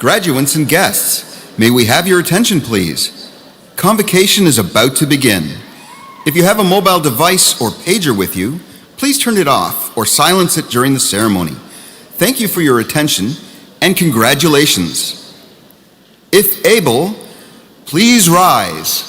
Graduates and guests, may we have your attention, please? Convocation is about to begin. If you have a mobile device or pager with you, please turn it off or silence it during the ceremony. Thank you for your attention and congratulations. If able, please rise.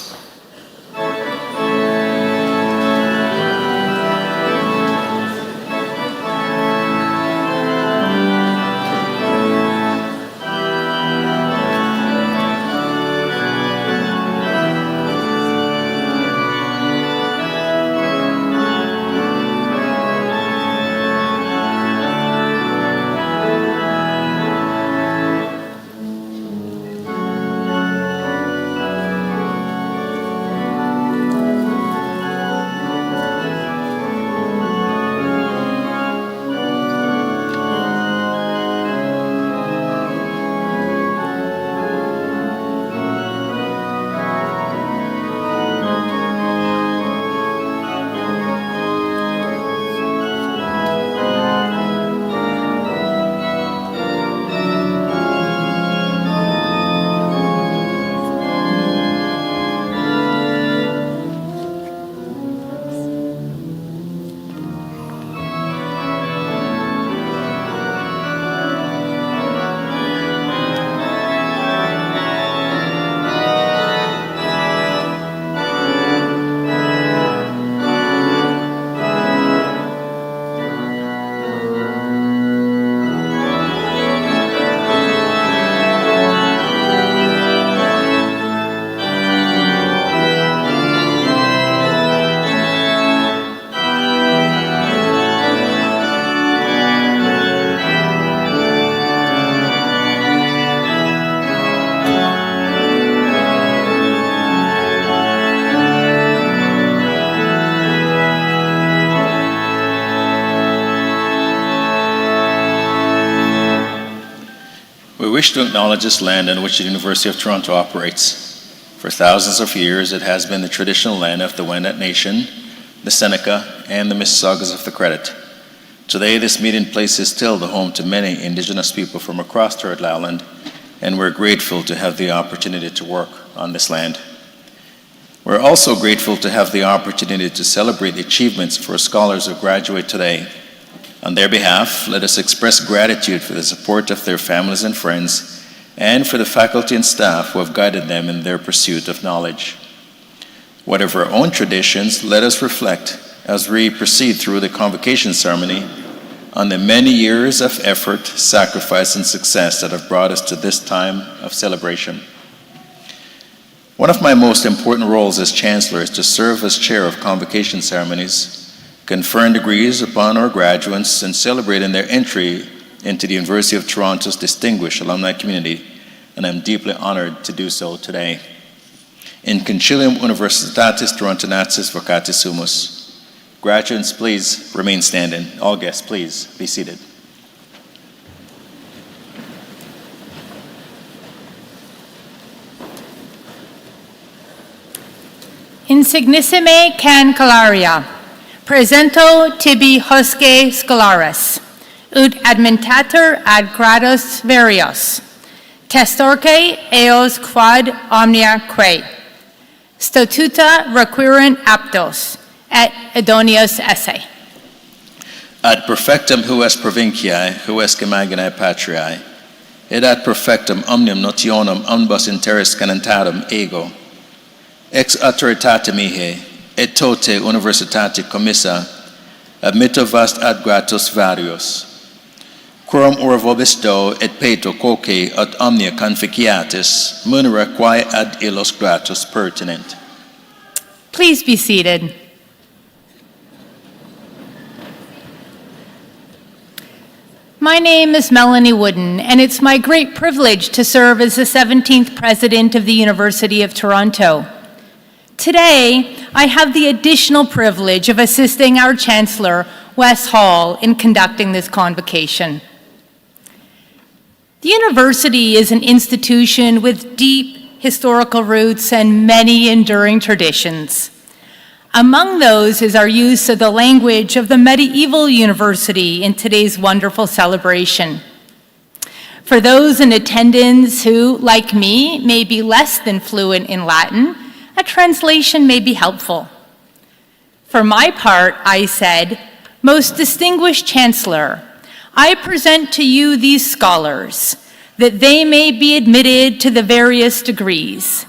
We wish to acknowledge this land on which the University of Toronto operates. For thousands of years, it has been the traditional land of the Wendat Nation, the Seneca, and the Mississaugas of the Credit. Today, this meeting place is still the home to many Indigenous people from across Turtle Island, and we're grateful to have the opportunity to work on this land. We're also grateful to have the opportunity to celebrate the achievements for scholars who graduate today. On their behalf, let us express gratitude for the support of their families and friends, and for the faculty and staff who have guided them in their pursuit of knowledge. Whatever our own traditions, let us reflect as we proceed through the convocation ceremony on the many years of effort, sacrifice, and success that have brought us to this time of celebration. One of my most important roles as Chancellor is to serve as Chair of Convocation Ceremonies, conferring degrees upon our graduates, and celebrating their entry into the University of Toronto's distinguished alumni community, and I'm deeply honored to do so today. In Concilium Universitatis Torontoensis Vocatis Sumus. Graduates, please remain standing. All guests, please be seated. Insignissime cancelaria. Presento tibi hosce scholaris, ut admentator ad grados varios, testorque eos quad omnia quae, statuta requirunt aptos, et idonios esse. Ad perfectum hues provinciae, hues imaginae patriae, et ad perfectum omnium notionum omnibus interis canentatum ego, ex autoritate mihi, et tote universitate commissa, admitto vast ad gratus varios. Quorum ora vobis do, et peto quoque ad omnia conficiatis, munera quae ad illos gratus pertinent. Please be seated. My name is Melanie Wooden, and it's my great privilege to serve as the 17th President of the University of Toronto. Today, I have the additional privilege of assisting our Chancellor, Wes Hall, in conducting this convocation. The university is an institution with deep historical roots and many enduring traditions. Among those is our use of the language of the medieval university in today's wonderful celebration. For those in attendance who, like me, may be less than fluent in Latin, a translation may be helpful. For my part, I said, "Most distinguished Chancellor, I present to you these scholars, that they may be admitted to the various degrees.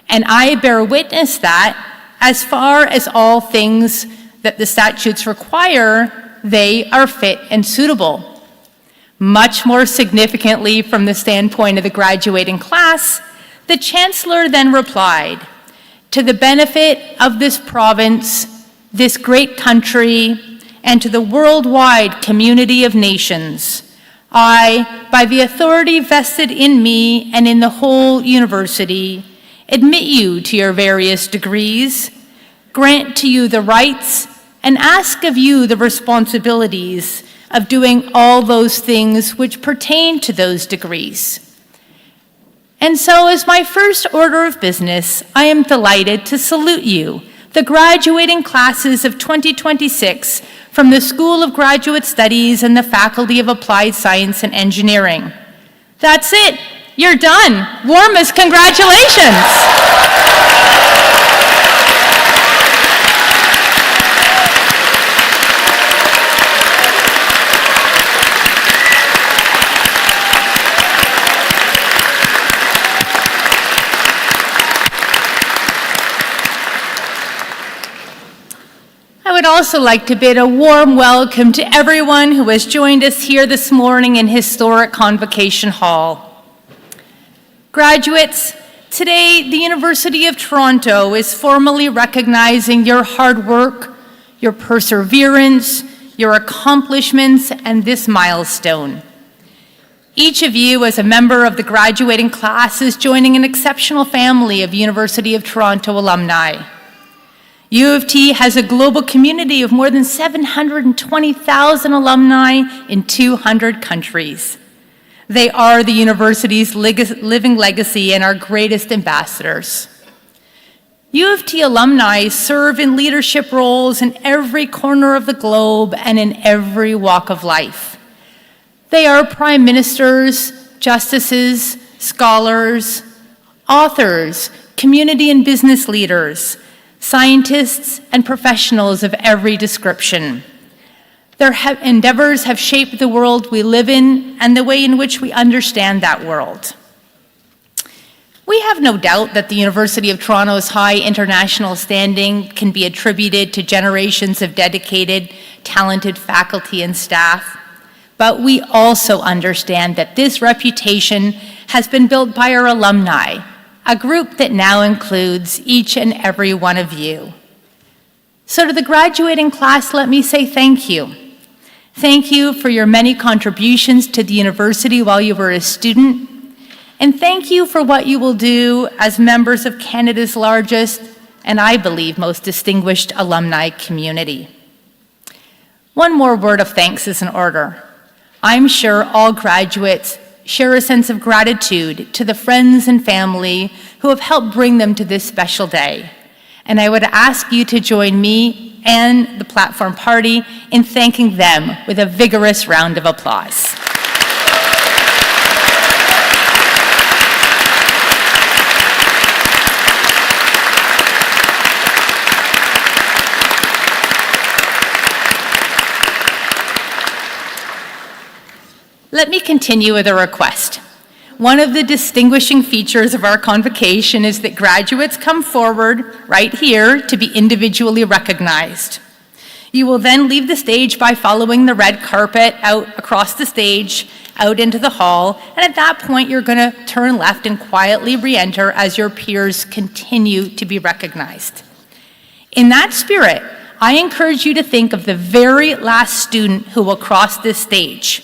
And I bear witness that, as far as all things that the statutes require, they are fit and suitable." Much more significantly from the standpoint of the graduating class, the Chancellor then replied, "To the benefit of this province, this great country, and to the worldwide community of nations, I, by the authority vested in me and in the whole university, admit you to your various degrees, grant to you the rights, and ask of you the responsibilities of doing all those things which pertain to those degrees." And so, as my first order of business, I am delighted to salute you, the graduating classes of 2026 from the School of Graduate Studies and the Faculty of Applied Science and Engineering. That's it. You're done. Warmest congratulations. I would also like to bid a warm welcome to everyone who has joined us here this morning in historic Convocation Hall. Graduates, today the University of Toronto is formally recognizing your hard work, your perseverance, your accomplishments, and this milestone. Each of you, as a member of the graduating class, is joining an exceptional family of University of Toronto alumni. U of T has a global community of more than 720,000 alumni in 200 countries. They are the university's living legacy and our greatest ambassadors. U of T alumni serve in leadership roles in every corner of the globe and in every walk of life. They are prime ministers, justices, scholars, authors, community and business leaders, scientists, and professionals of every description. Their endeavors have shaped the world we live in and the way in which we understand that world. We have no doubt that the University of Toronto's high international standing can be attributed to generations of dedicated, talented faculty and staff, but we also understand that this reputation has been built by our alumni, a group that now includes each and every one of you. So to the graduating class, let me say thank you. Thank you for your many contributions to the university while you were a student, and thank you for what you will do as members of Canada's largest, and I believe most distinguished alumni community. One more word of thanks is in order. I'm sure all graduates share a sense of gratitude to the friends and family who have helped bring them to this special day. And I would ask you to join me and the platform party in thanking them with a vigorous round of applause. Let me continue with a request. One of the distinguishing features of our convocation is that graduates come forward right here to be individually recognized. You will then leave the stage by following the red carpet out across the stage, out into the hall, and at that point you're going to turn left and quietly re-enter as your peers continue to be recognized. In that spirit, I encourage you to think of the very last student who will cross this stage.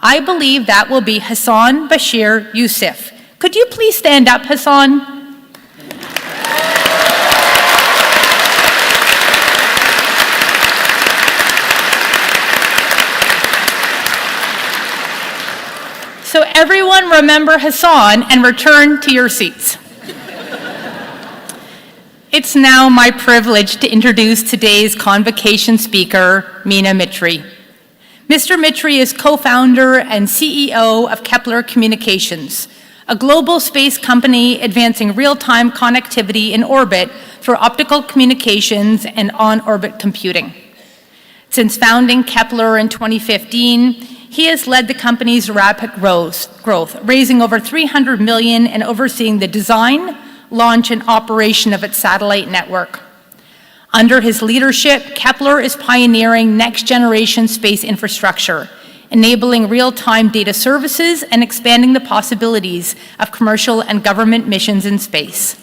I believe that will be Hassan Bashir Youssef. Could you please stand up, Hassan? So everyone remember Hassan and return to your seats. It's now my privilege to introduce today's convocation speaker, Meena Mitri. Mr. Mitri is co-founder and CEO of Kepler Communications, a global space company advancing real-time connectivity in orbit for optical communications and on-orbit computing. Since founding Kepler in 2015, he has led the company's rapid growth, raising over $300 million and overseeing the design, launch, and operation of its satellite network. Under his leadership, Kepler is pioneering next-generation space infrastructure, enabling real-time data services and expanding the possibilities of commercial and government missions in space.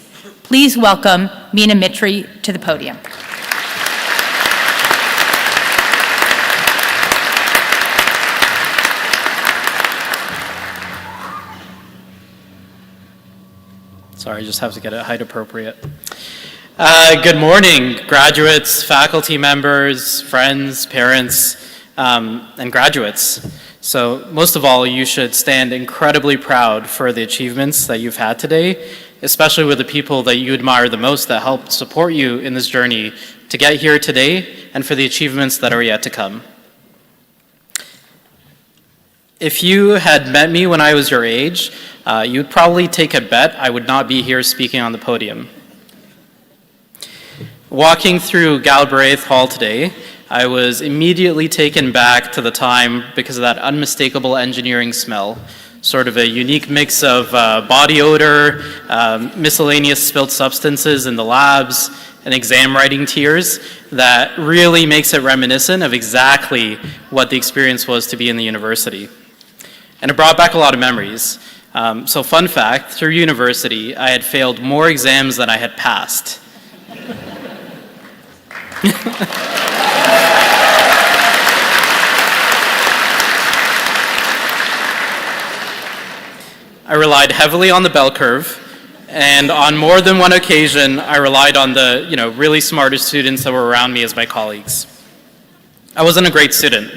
Please welcome Mina Mitri to the podium. Sorry, I just have to get it height appropriate. Good morning, graduates, faculty members, friends, parents, and graduates. So most of all, you should stand incredibly proud for the achievements that you've had today, especially with the people that you admire the most that helped support you in this journey to get here today and for the achievements that are yet to come. If you had met me when I was your age, you'd probably take a bet I would not be here speaking on the podium. Walking through Galbraith Hall today, I was immediately taken back to the time because of that unmistakable engineering smell, sort of a unique mix of body odor, miscellaneous spilt substances in the labs, and exam writing tears that really makes it reminiscent of exactly what the experience was to be in the university. And it brought back a lot of memories. So fun fact, through university, I had failed more exams than I had passed. I relied heavily on the bell curve, and on more than one occasion, I relied on the really smartest students that were around me as my colleagues. I wasn't a great student,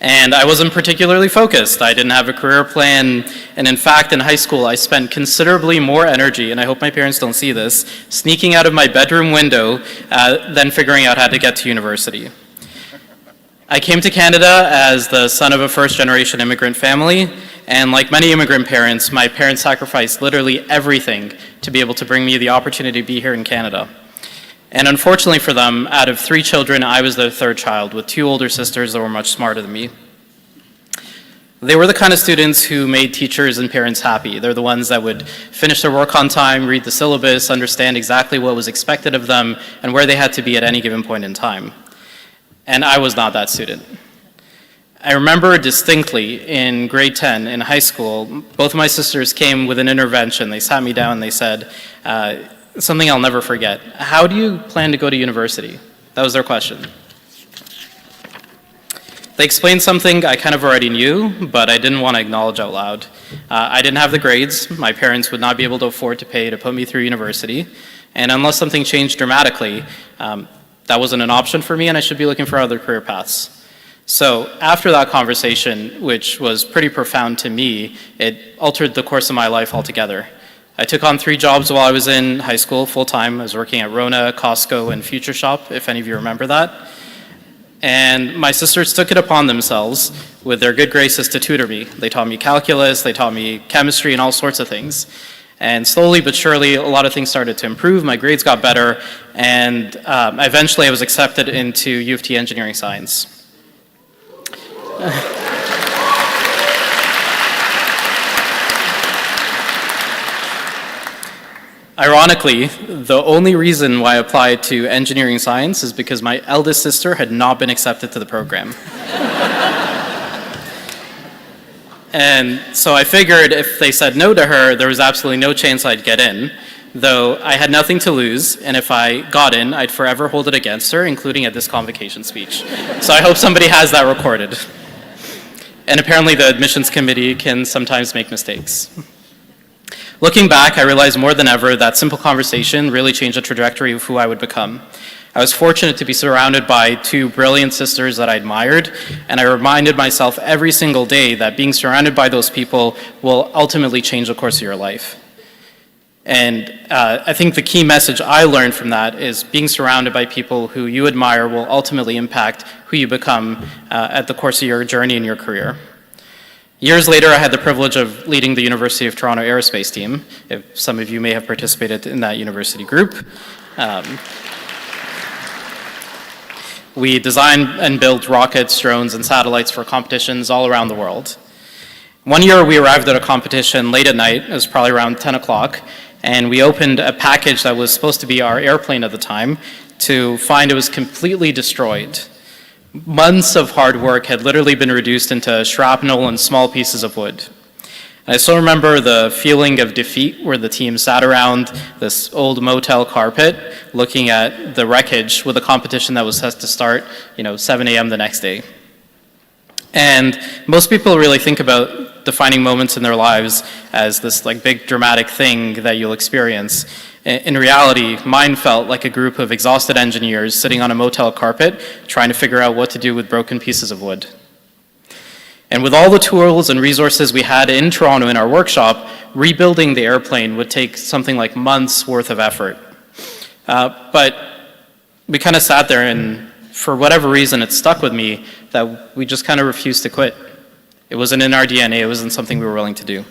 and I wasn't particularly focused. I didn't have a career plan, and in fact, in high school, I spent considerably more energy, and I hope my parents don't see this, sneaking out of my bedroom window than figuring out how to get to university. I came to Canada as the son of a first-generation immigrant family, and like many immigrant parents, my parents sacrificed literally everything to be able to bring me the opportunity to be here in Canada. And unfortunately for them, out of 3 children, I was their 3rd child, with 2 older sisters that were much smarter than me. They were the kind of students who made teachers and parents happy. They're the ones that would finish their work on time, read the syllabus, understand exactly what was expected of them, and where they had to be at any given point in time. And I was not that student. I remember distinctly in grade 10 in high school, both of my sisters came with an intervention. They sat me down and they said, something I'll never forget. How do you plan to go to university? That was their question. They explained something I kind of already knew, but I didn't want to acknowledge out loud. I didn't have the grades. My parents would not be able to afford to pay to put me through university. And unless something changed dramatically, that wasn't an option for me, and I should be looking for other career paths. So after that conversation, which was pretty profound to me, it altered the course of my life altogether. I took on 3 jobs while I was in high school, full-time. I was working at Rona, Costco, and Future Shop, if any of you remember that. And my sisters took it upon themselves, with their good graces, to tutor me. They taught me calculus, they taught me chemistry, and all sorts of things. And slowly but surely, a lot of things started to improve. My grades got better, and eventually I was accepted into U of T Engineering Science. Ironically, the only reason why I applied to engineering science is because my eldest sister had not been accepted to the program. And so I figured if they said no to her, there was absolutely no chance I'd get in, though I had nothing to lose, and if I got in, I'd forever hold it against her, including at this convocation speech. So I hope somebody has that recorded. And apparently the admissions committee can sometimes make mistakes. Looking back, I realized more than ever that simple conversation really changed the trajectory of who I would become. I was fortunate to be surrounded by 2 brilliant sisters that I admired, and I reminded myself every single day that being surrounded by those people will ultimately change the course of your life. And I think the key message I learned from that is being surrounded by people who you admire will ultimately impact who you become at the course of your journey in your career. Years later, I had the privilege of leading the University of Toronto aerospace team. If some of you may have participated in that university group. We designed and built rockets, drones, and satellites for competitions all around the world. One year, we arrived at a competition late at night. It was probably around 10 o'clock. And we opened a package that was supposed to be our airplane at the time to find it was completely destroyed. Months of hard work had literally been reduced into shrapnel and small pieces of wood. And I still remember the feeling of defeat where the team sat around this old motel carpet looking at the wreckage with a competition that was set to start, 7 a.m. the next day. And most people really think about defining moments in their lives as this big dramatic thing that you'll experience. In reality, mine felt like a group of exhausted engineers sitting on a motel carpet trying to figure out what to do with broken pieces of wood. And with all the tools and resources we had in Toronto in our workshop, rebuilding the airplane would take something like months worth of effort. But we kind of sat there, and for whatever reason, it stuck with me that we just kind of refused to quit. It wasn't in our DNA, it wasn't something we were willing to do.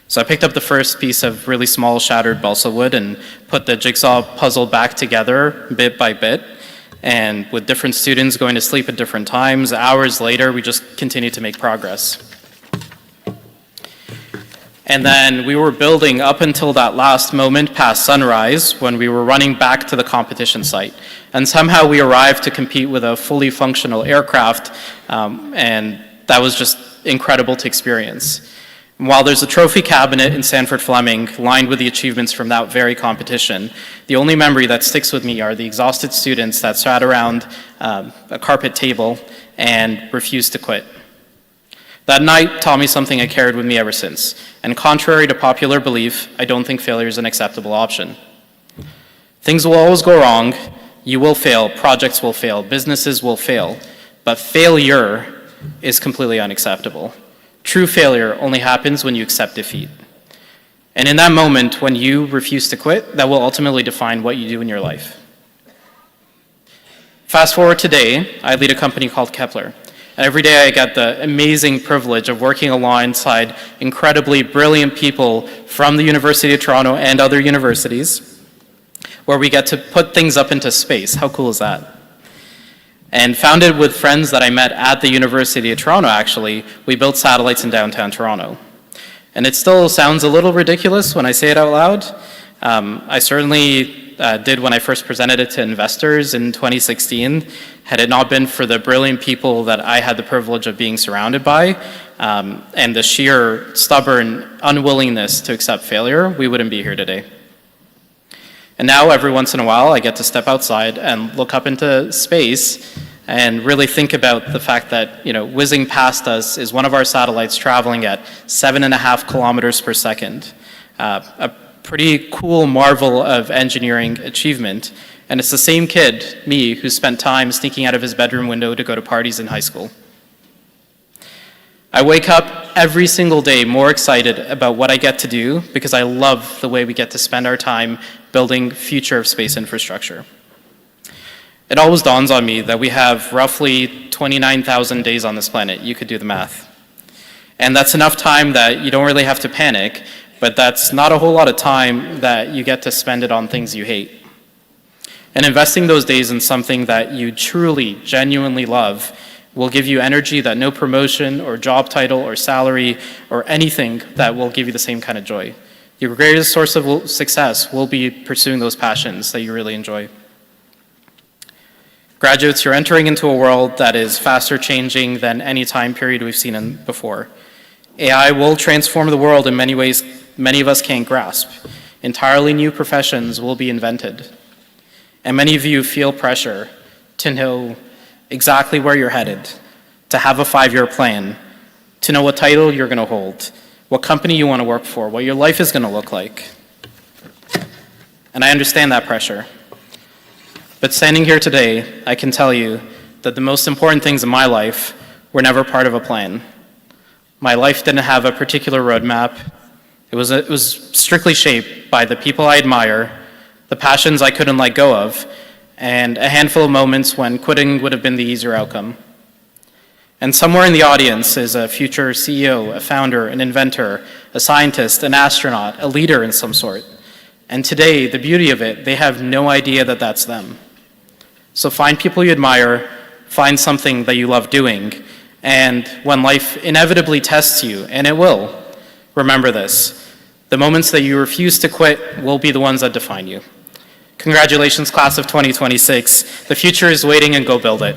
So I picked up the first piece of really small shattered balsa wood and put the jigsaw puzzle back together bit by bit. And with different students going to sleep at different times, hours later, we just continued to make progress. And then we were building up until that last moment past sunrise when we were running back to the competition site. And somehow we arrived to compete with a fully functional aircraft, and that was just incredible to experience. And while there's a trophy cabinet in Sanford Fleming lined with the achievements from that very competition, the only memory that sticks with me are the exhausted students that sat around a carpet table and refused to quit. That night taught me something I carried with me ever since, and contrary to popular belief, I don't think failure is an acceptable option. Things will always go wrong, you will fail, projects will fail, businesses will fail, but failure is completely unacceptable. True failure only happens when you accept defeat. And in that moment, when you refuse to quit, that will ultimately define what you do in your life. Fast forward today, I lead a company called Kepler. And every day I get the amazing privilege of working alongside incredibly brilliant people from the University of Toronto and other universities, where we get to put things up into space. How cool is that? And founded with friends that I met at the University of Toronto, actually, we built satellites in downtown Toronto. And it still sounds a little ridiculous when I say it out loud. I certainly did when I first presented it to investors in 2016. Had it not been for the brilliant people that I had the privilege of being surrounded by, and the sheer stubborn unwillingness to accept failure, we wouldn't be here today. And now every once in a while I get to step outside and look up into space and really think about the fact that, whizzing past us is one of our satellites traveling at 7.5 kilometers per second. A pretty cool marvel of engineering achievement. And it's the same kid, me, who spent time sneaking out of his bedroom window to go to parties in high school. I wake up every single day more excited about what I get to do because I love the way we get to spend our time building future of space infrastructure. It always dawns on me that we have roughly 29,000 days on this planet. You could do the math. And that's enough time that you don't really have to panic, but that's not a whole lot of time that you get to spend it on things you hate. And investing those days in something that you truly, genuinely love will give you energy that no promotion or job title or salary or anything that will give you the same kind of joy. Your greatest source of success will be pursuing those passions that you really enjoy. Graduates, you're entering into a world that is faster changing than any time period we've seen before. AI will transform the world in many ways many of us can't grasp. Entirely new professions will be invented. And many of you feel pressure to know exactly where you're headed, to have a 5-year plan, to know what title you're going to hold, what company you want to work for, what your life is going to look like. And I understand that pressure. But standing here today, I can tell you that the most important things in my life were never part of a plan. My life didn't have a particular roadmap, It was strictly shaped by the people I admire, the passions I couldn't let go of, and a handful of moments when quitting would have been the easier outcome. And somewhere in the audience is a future CEO, a founder, an inventor, a scientist, an astronaut, a leader in some sort. And today, the beauty of it, they have no idea that that's them. So find people you admire, find something that you love doing, and when life inevitably tests you, and it will, remember this: the moments that you refuse to quit will be the ones that define you. Congratulations, class of 2026. The future is waiting, and go build it.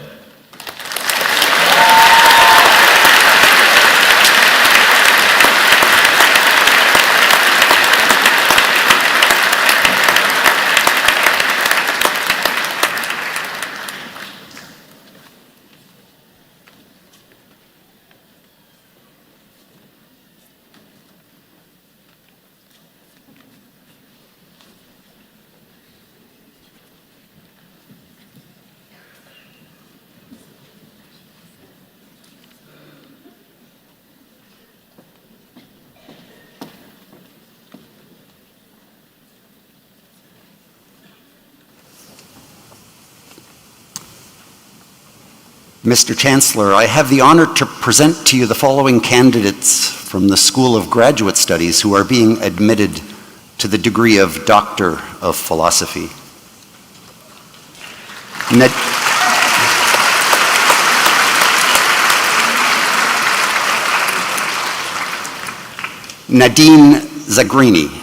Mr. Chancellor, I have the honor to present to you the following candidates from the School of Graduate Studies who are being admitted to the degree of Doctor of Philosophy. Nadine Zagrini.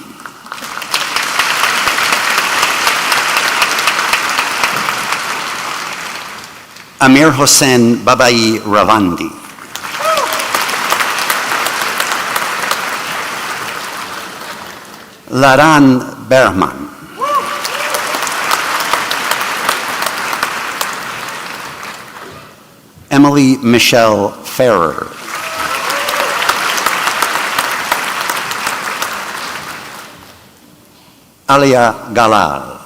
Amir Hossein Babai Ravandi. Laran Berman. Emily Michelle Ferrer. Alia Galal.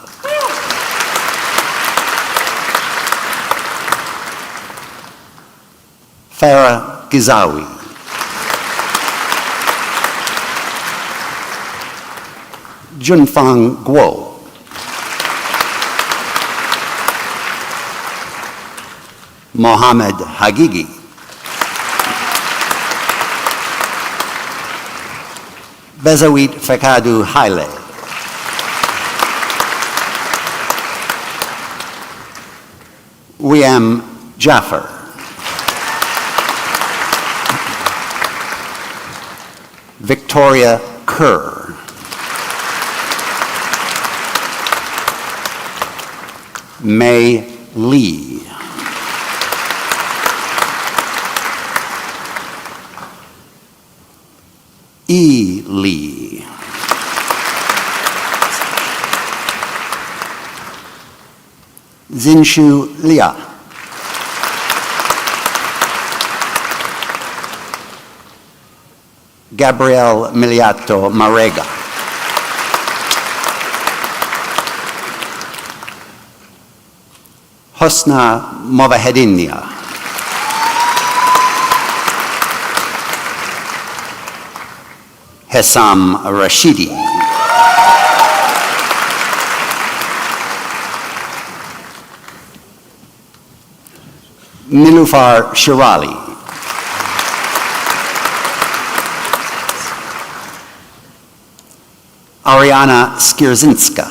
Farah Gizawi. Junfang Guo. Mohammed Hagigi. Bezawit Fekadu Haile. Wiam Jaffer. Victoria Kerr. May Lee. E. Lee. Zinshu Lia. Gabriel Miliato Marega. Hosna Movahedinia. Hessam Rashidi. Nilufar Shirali. Ariana Skierzinska.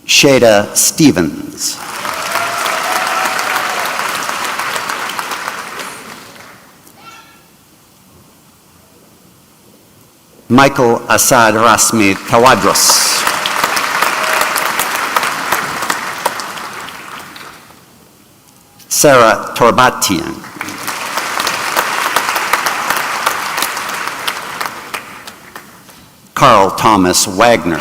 Shada Stevens. Michael Assad Rasmi Tawadros. Sarah Torbatian. Carl Thomas Wagner.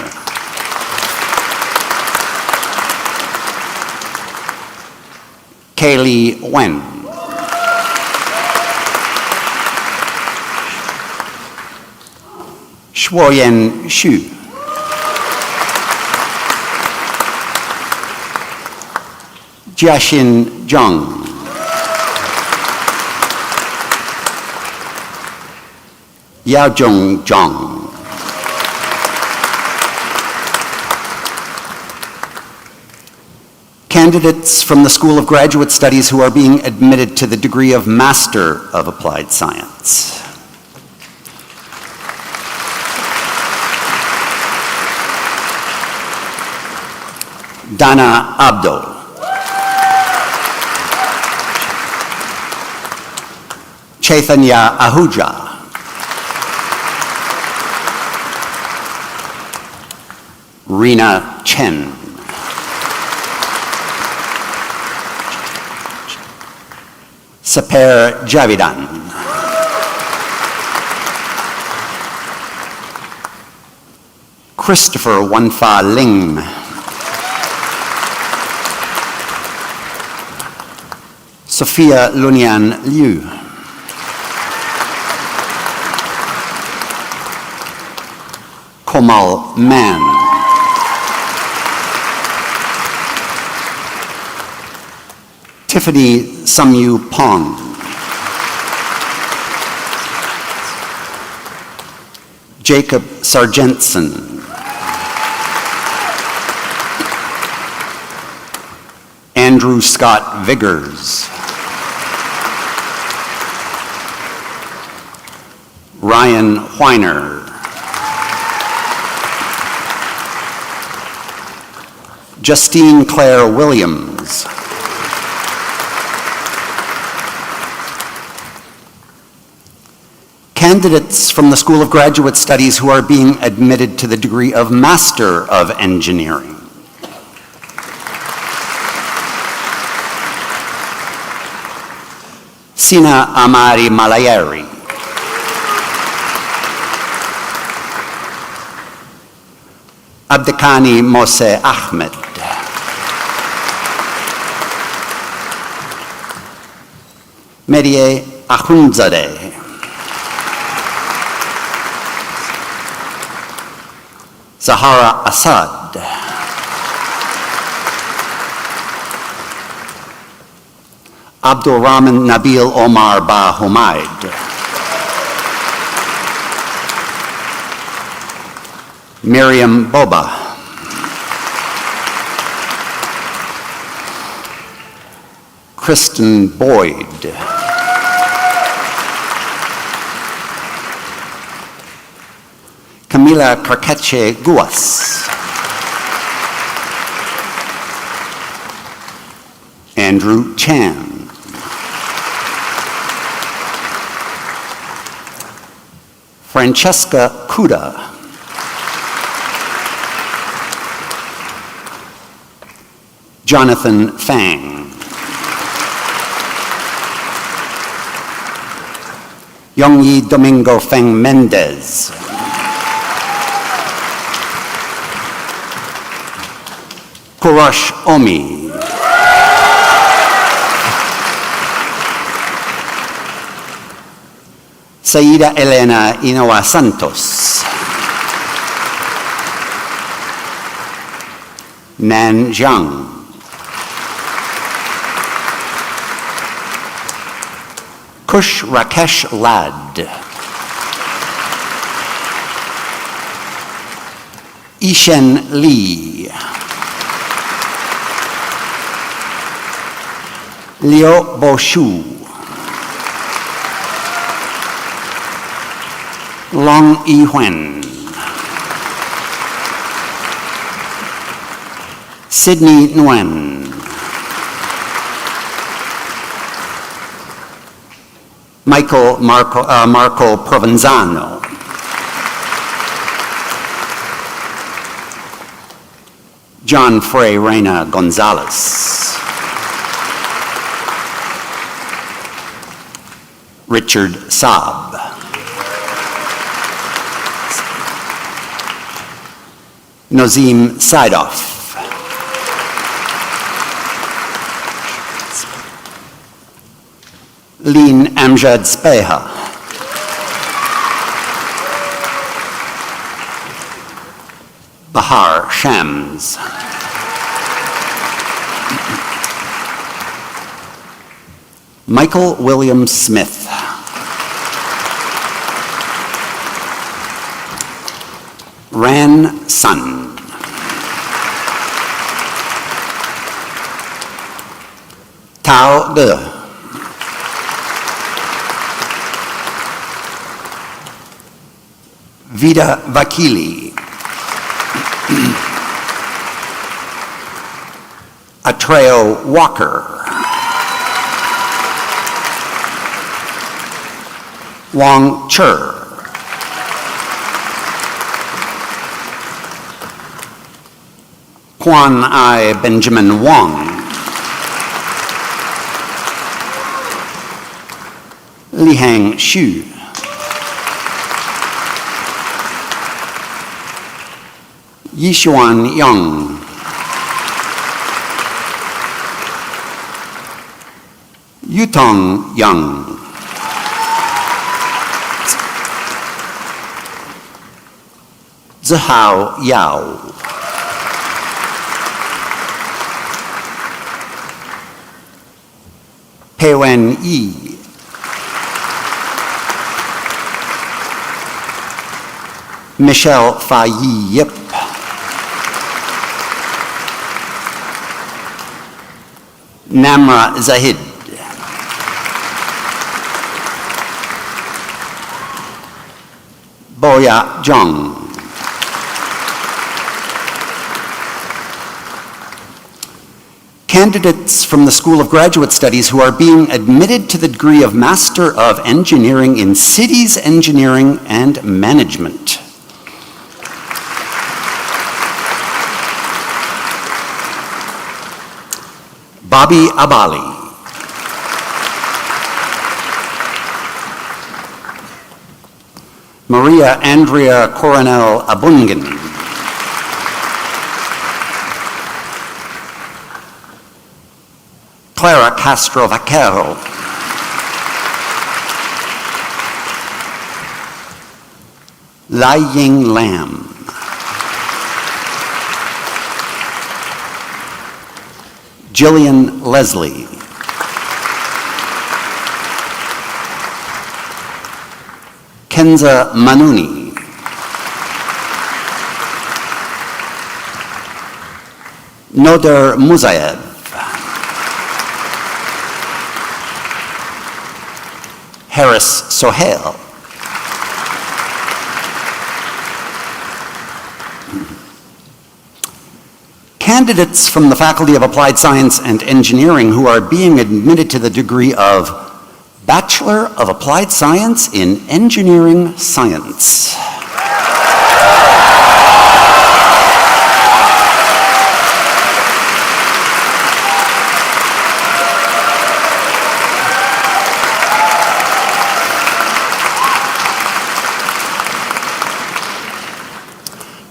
Kaylee Wen. Shuoyan Xu. Jiaxin Zhang. Yaojong Zhang. Candidates from the School of Graduate Studies who are being admitted to the degree of Master of Applied Science. Dana Abdo. Chaitanya Ahuja. Rina Chen. Saper Javidan. Christopher Wanfa Ling. Sophia Lunian Liu. Komal Man. Tiffany Samyu Pong. Jacob Sargentson. Andrew Scott Viggers. Ryan Weiner. Justine Claire Williams. Candidates from the School of Graduate Studies who are being admitted to the degree of Master of Engineering. Sina Amari Malayari. Abdekani Mose Ahmed. Medie Ahundzadeh. Zahara Assad. Abdul Rahman Nabil Omar Ba Humaid. Miriam Boba. Kristen Boyd. Camila Carcache Guas. Andrew Chan. Francesca Kuda. Jonathan Fang. Yongyi Domingo Feng Mendez. Kurash Omi. Saida Elena Inoa Santos. Nan Zhang. Kush Rakesh Lad. Ishen Lee. Liu Boshu. Long Yi-Huen. Sydney Nguyen. Michael Marco Provenzano. John Frey Reyna Gonzalez. Richard Saab. Nazim Saidoff. Lin Amjad Speha. Bahar Shams. Michael William Smith. Ran Sun. Tao De. Vida Vakili. Atreo Walker. Wang Chur. Quan I. Benjamin Wong. Lihang Xu. Yishuan Yang. Yutong Yang. Zihao Yao. Peiwen Yi. Michelle Fa Yi Yip. Namra Zahid. Boya Zhang. Candidates from the School of Graduate Studies who are being admitted to the degree of Master of Engineering in Cities Engineering and Management. Bobby Abali. Maria Andrea Coronel Abungen. Clara Castro Vaquero. Lai Ying Lam. Jillian Leslie. Kenza Manuni. Noder Muzayev. Harris Sohail. Candidates from the Faculty of Applied Science and Engineering who are being admitted to the degree of Bachelor of Applied Science in Engineering Science.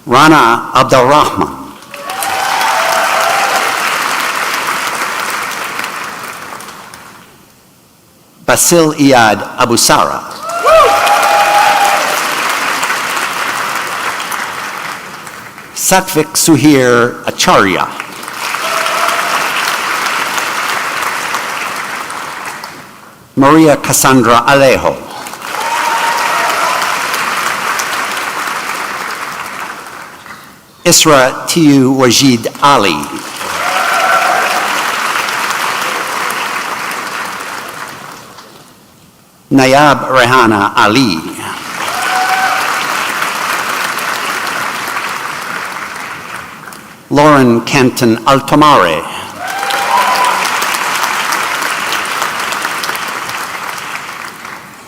Rana Abdulrahman. Basil Iyad Abusara. Satvik Suhir Acharya. Maria Cassandra Alejo. Isra Tiu Wajid Ali. Nayab Rehana Ali. Lauren Canton Altomare.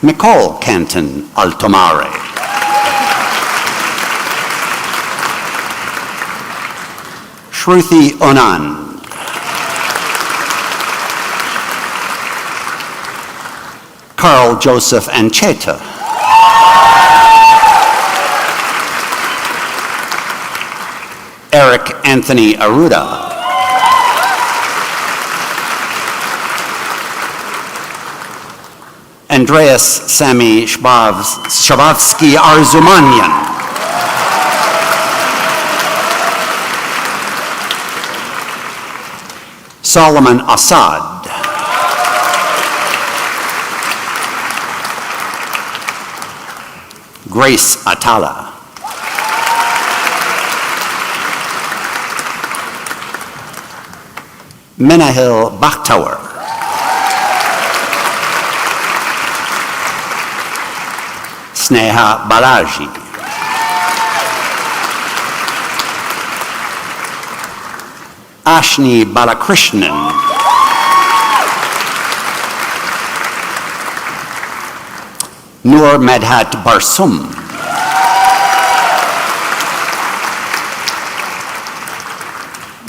Nicole Canton Altomare. Shruti Onan. Carl Joseph Ancheta. Eric Anthony Aruda. Andreas Sami Shabavsky Arzumanyan. Solomon Assad. Grace Atala. Menahil Bakhtower. Sneha Balaji. Ashni Balakrishnan. Noor Medhat Barsum.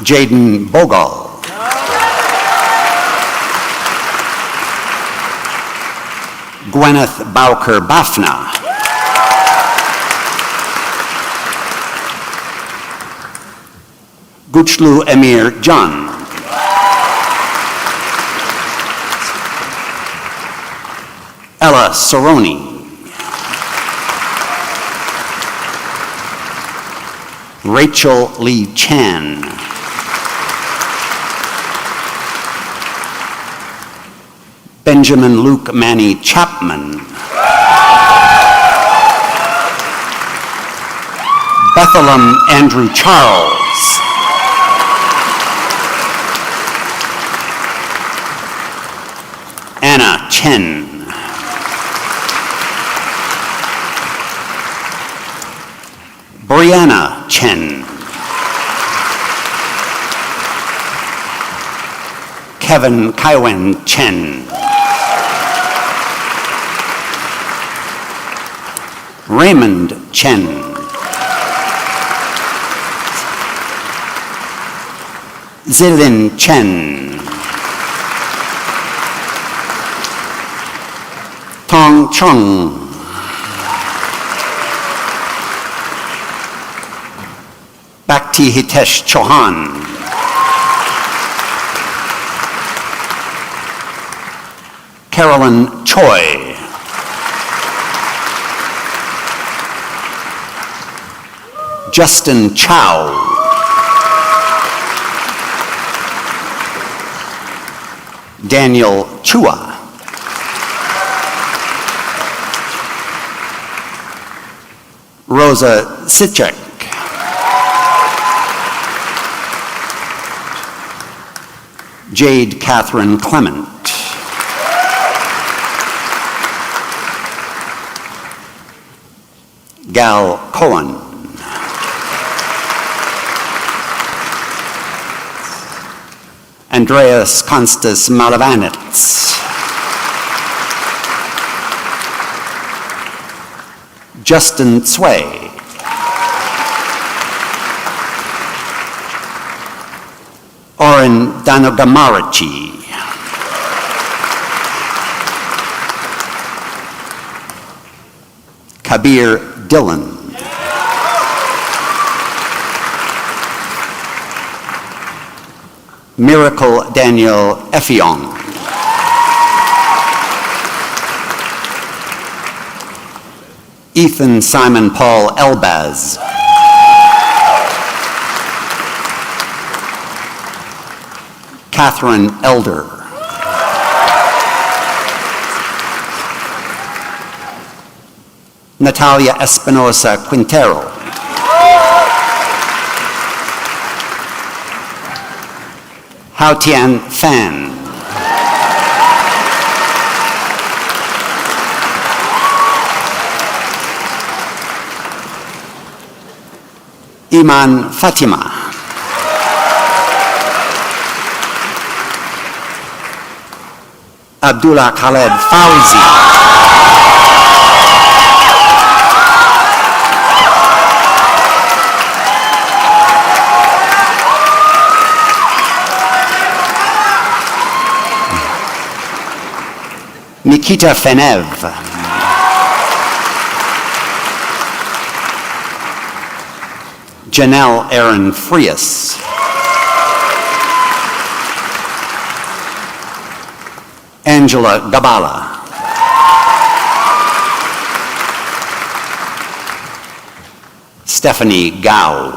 Jaden Bogal. Gwyneth Bowker Bafna. Guchlu Emir John. Ella Soroni. Rachel Lee Chan. Benjamin Luke Manny Chapman. Bethlehem Andrew Charles. Anna Chen. Brianna Chen. Kevin Kaiwen Chen. Raymond Chen. Zilin Chen. Tong Chung. Bhakti Hitesh Chauhan. Carolyn Choi. Justin Chow. Daniel Chua. Rosa Sitchek. Jade Catherine Clement. Gal Cohen. Andreas Konstas Malavanitz. Justin Tsui. Oren Danogamarachi. Kabir Dillon. Miracle Daniel Effiong. Ethan Simon Paul Elbaz. Catherine Elder. Natalia Espinosa Quintero. Hao Tian Fan. Iman Fatima. Abdullah Khaled Fauzi. Nikita Fenev. Janelle Aaron Frias. Angela Gabala. Stephanie Gao.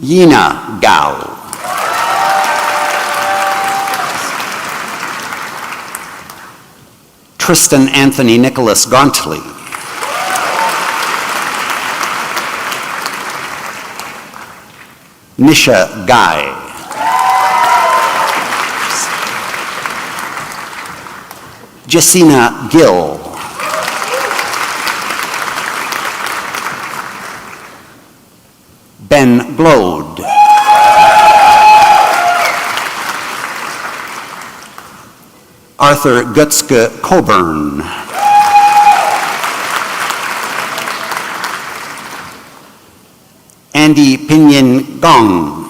Yina Gao. Tristan Anthony Nicholas Gauntley. Nisha Guy. Jessina Gill. Ben Glode. Arthur Gutske Coburn. Andy Pinyin Gong.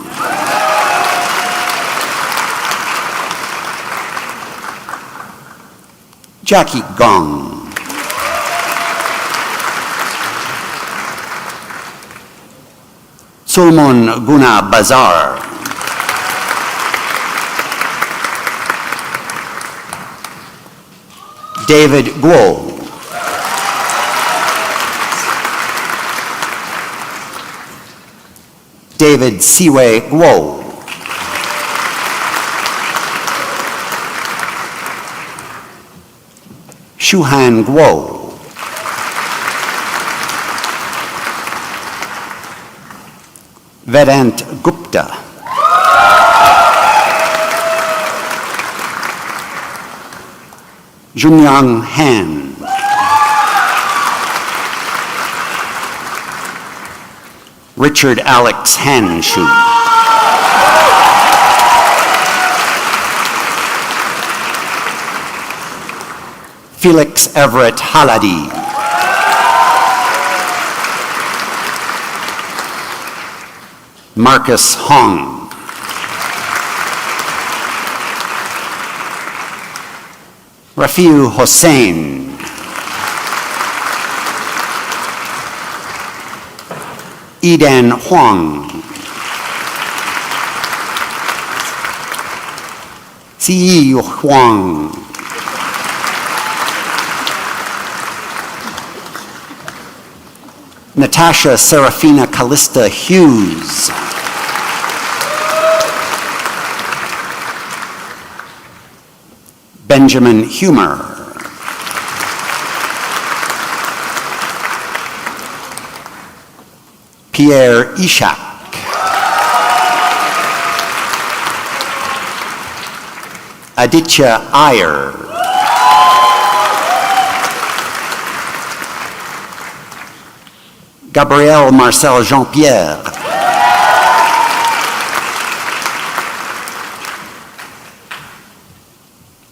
Jackie Gong. Sulmon Guna Bazar. David Guo. David Siwei Guo. Shuhan Guo. Vedant Gupta. Junyang Han. Richard Alex Hanshu. Felix Everett Haladi. Marcus Hong. Rafiu Hossein. Edan Huang. Ziyi Huang. Natasha Serafina Callista Hughes. Benjamin Humer. Pierre Ishak. Aditya Iyer. Gabriel Marcel Jean-Pierre.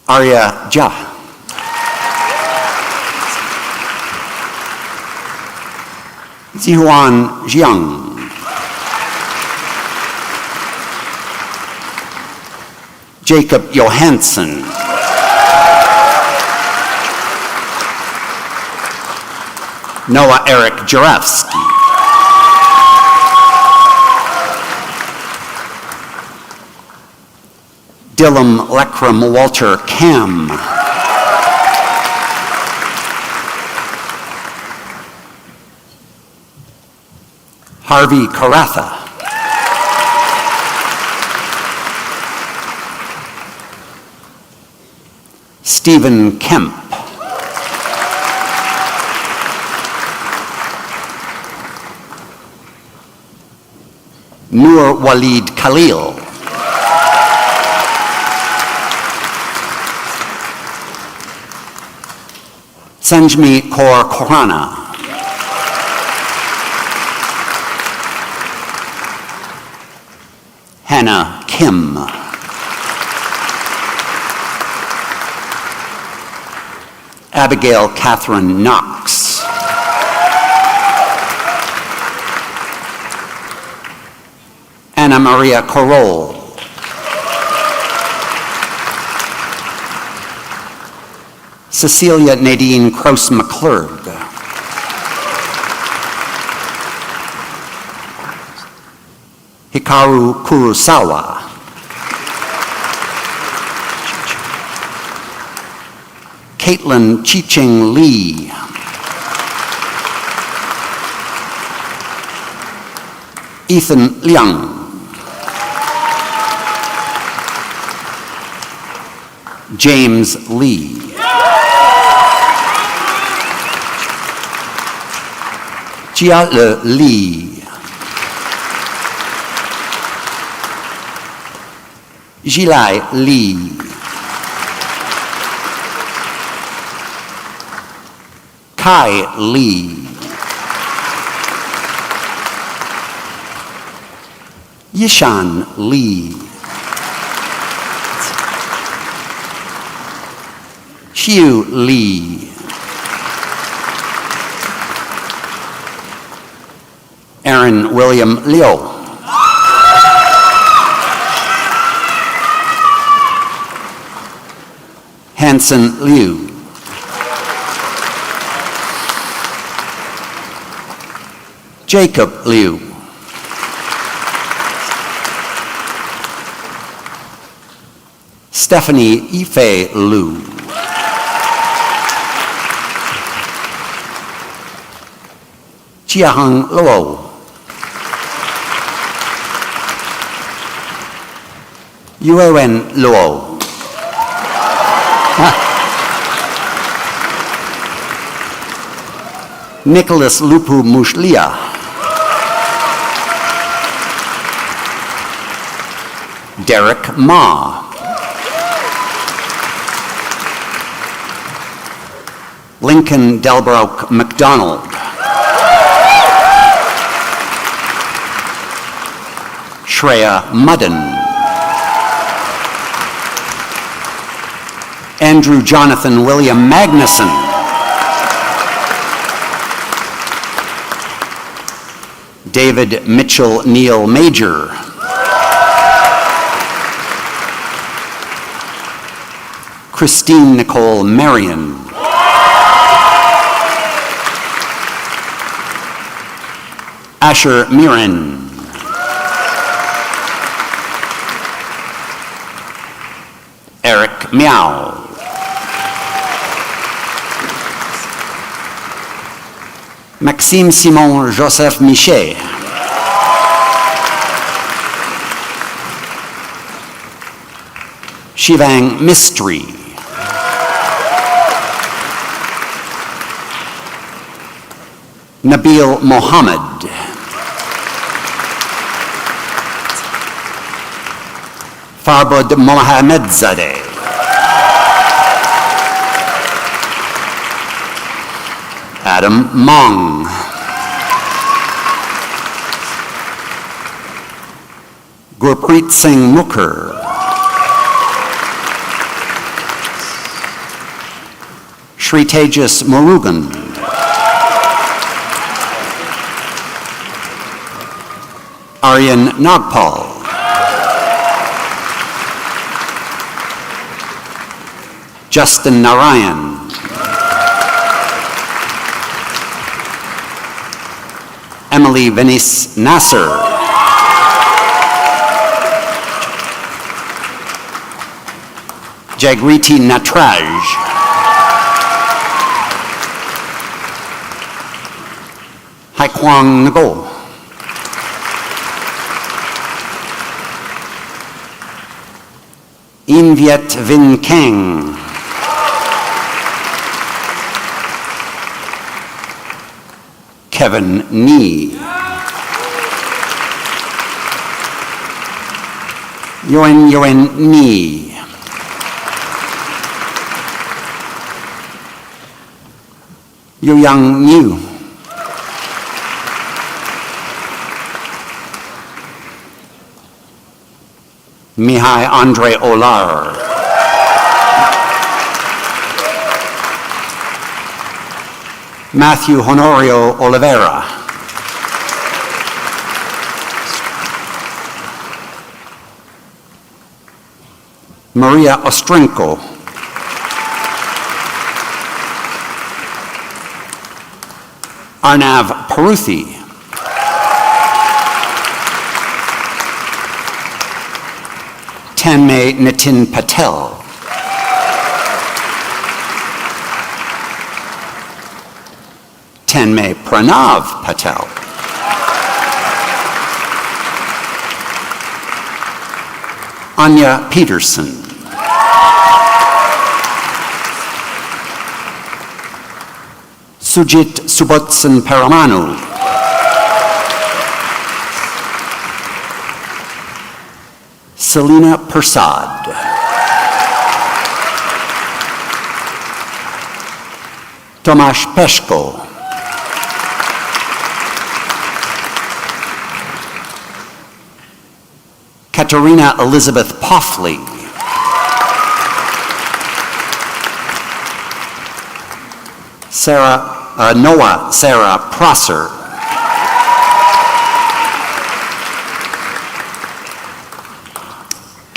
Arya Jha. Zihuan Jiang. Jacob Johansson. Noah Eric Jarevsky. Dylan Lekram Walter Cam. Harvey Karatha. Stephen Kemp. Nur Walid Khalil. Sanjmi Kaur Khorana. Hannah Kim. Abigail Catherine Knox. Anna Maria Corol. Cecilia Nadine Kraus McClurg. Hikaru Kurosawa. Caitlin Chi-Ching Lee. Ethan Liang. James Lee. Jia Le Lee. Jilai Lee. Kai Lee. Yishan Lee. Xiu Lee. Aaron William Liu. Hanson Liu. Jacob Liu. Stephanie Ife Liu. Jiaheng Luo. Yuewen Luo. Nicholas Lupu Mushlia. Derek Ma. Lincoln Delbrook McDonald. Shreya Mudden. Andrew Jonathan William Magnuson. David Mitchell Neal Major. Christine Nicole Marion. Asher Miran. Eric Miao. Maxime Simon Joseph Michet. Shivang Mistry. Nabil Mohammed. Farbod Mohammedzadeh. Adam Mong. Gurpreet Singh Mukher. Shri Tejas Murugan. Aryan Nagpal. Justin Narayan. Emily Venice Nasser. Jagriti Natraj. Haikwang Ngo. In Viet Vinh Kang. Kevin Nee. Yuen Nee. Youyang Niu. Mihai Andre Olar. Matthew Honorio Oliveira. Maria Ostrenko. Arnav Paruthi. Tanmay Nitin Patel. Tanmay Pranav Patel. Anya Peterson. Sujit Subotsan Paramanu. Selena Persad. Tomasz Peszko. Katerina Elizabeth Poffley. Noah Sarah Prosser.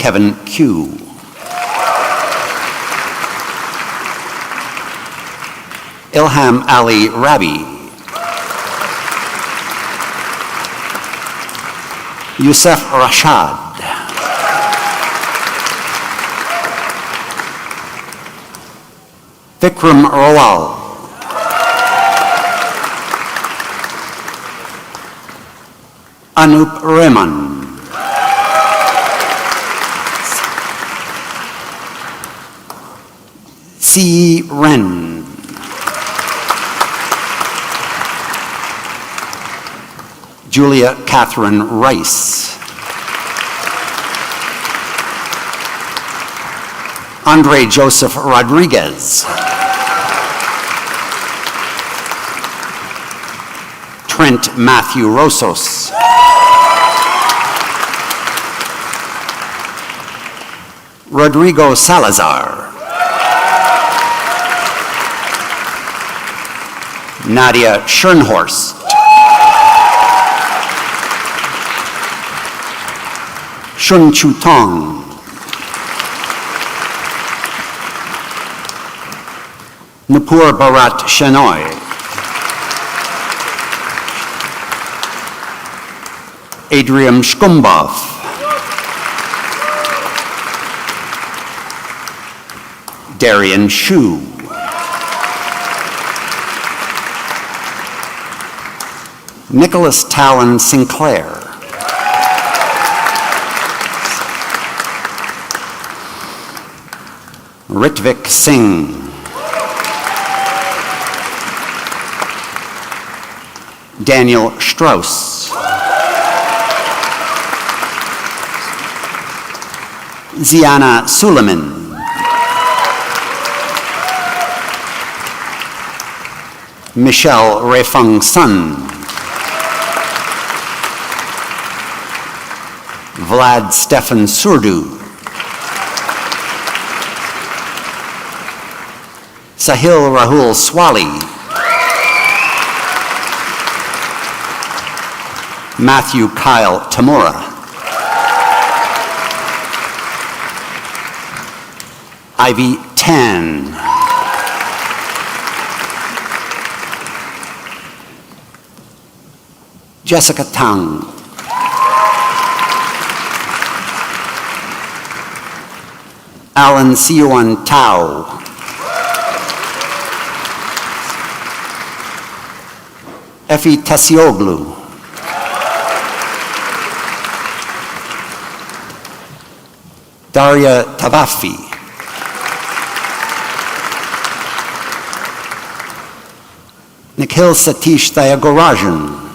Kevin Q. Ilham Ali Rabi. Youssef Rashad. Vikram Rawal. Anup Rehman. C. Ren. Julia Catherine Rice. Andre Joseph Rodriguez. Trent Matthew Rosos. Rodrigo Salazar. Nadia Schernhorst. Shun Chu Tong. Nupur Bharat Shenoy. Adrian Shkumbov. Darian Shu. Nicholas Talon Sinclair. Ritvik Singh. Daniel Strauss. Ziana Suleiman. Michelle Refeng Sun. Vlad Stefan Surdu. Sahil Rahul Swali. Matthew Kyle Tamura. Ivy Tan. Jessica Tang. Alan Siuan Tao. Effie Tessioglu. Daria Tavafi. Nikhil Satish Thayagarajan.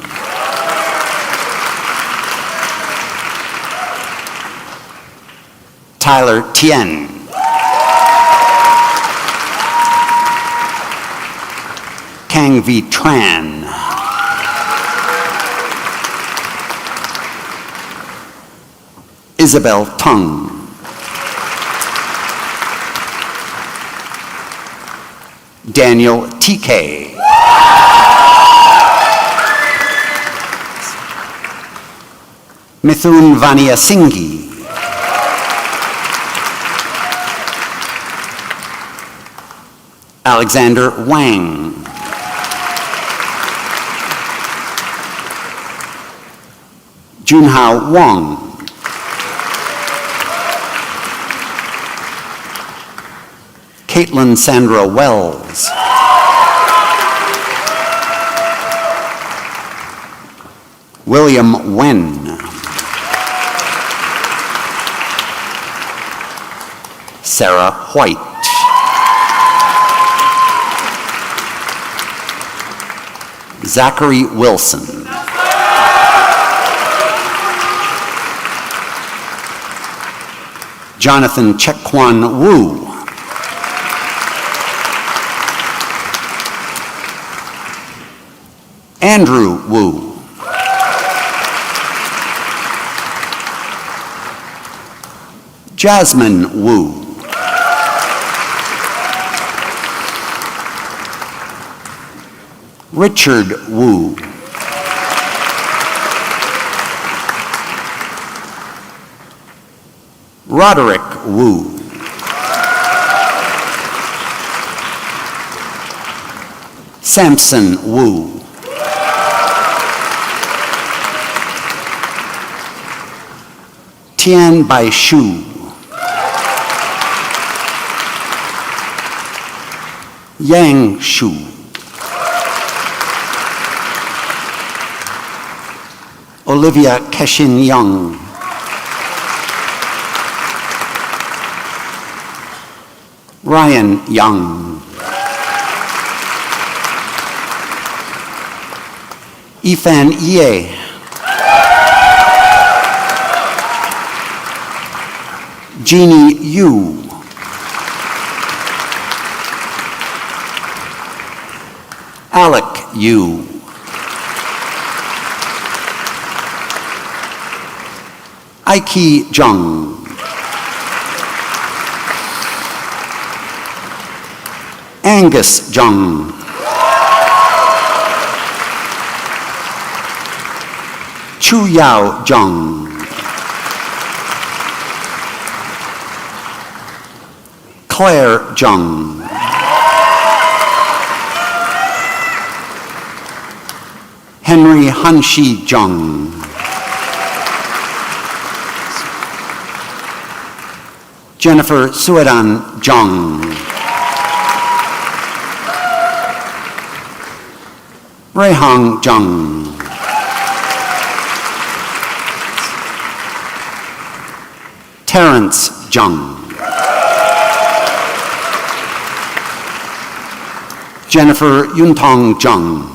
Tyler Tien. Kang V. Tran. Isabel Tung. Daniel TK. Mithun Vania Singhi. Alexander Wang. Junhao Wang. Caitlin Sandra Wells. William Wen. Sarah White. Zachary Wilson. Jonathan Chekwan Wu. Andrew Wu. Jasmine Wu. Richard Wu. Roderick Wu. Samson Wu. Tian Bai Shu. Yang Shu. Olivia Keshin Young. Ryan Young. Ifan Ye. Jeannie Yu. Alec Yu. Aiki Zheng. Angus Zheng. Chu Yao Zheng. Claire Zheng. Henry Hanshi Zheng. Jennifer Suedan Zheng. Reihang Zheng. Terrence Zheng. Jennifer Yuntong Zheng.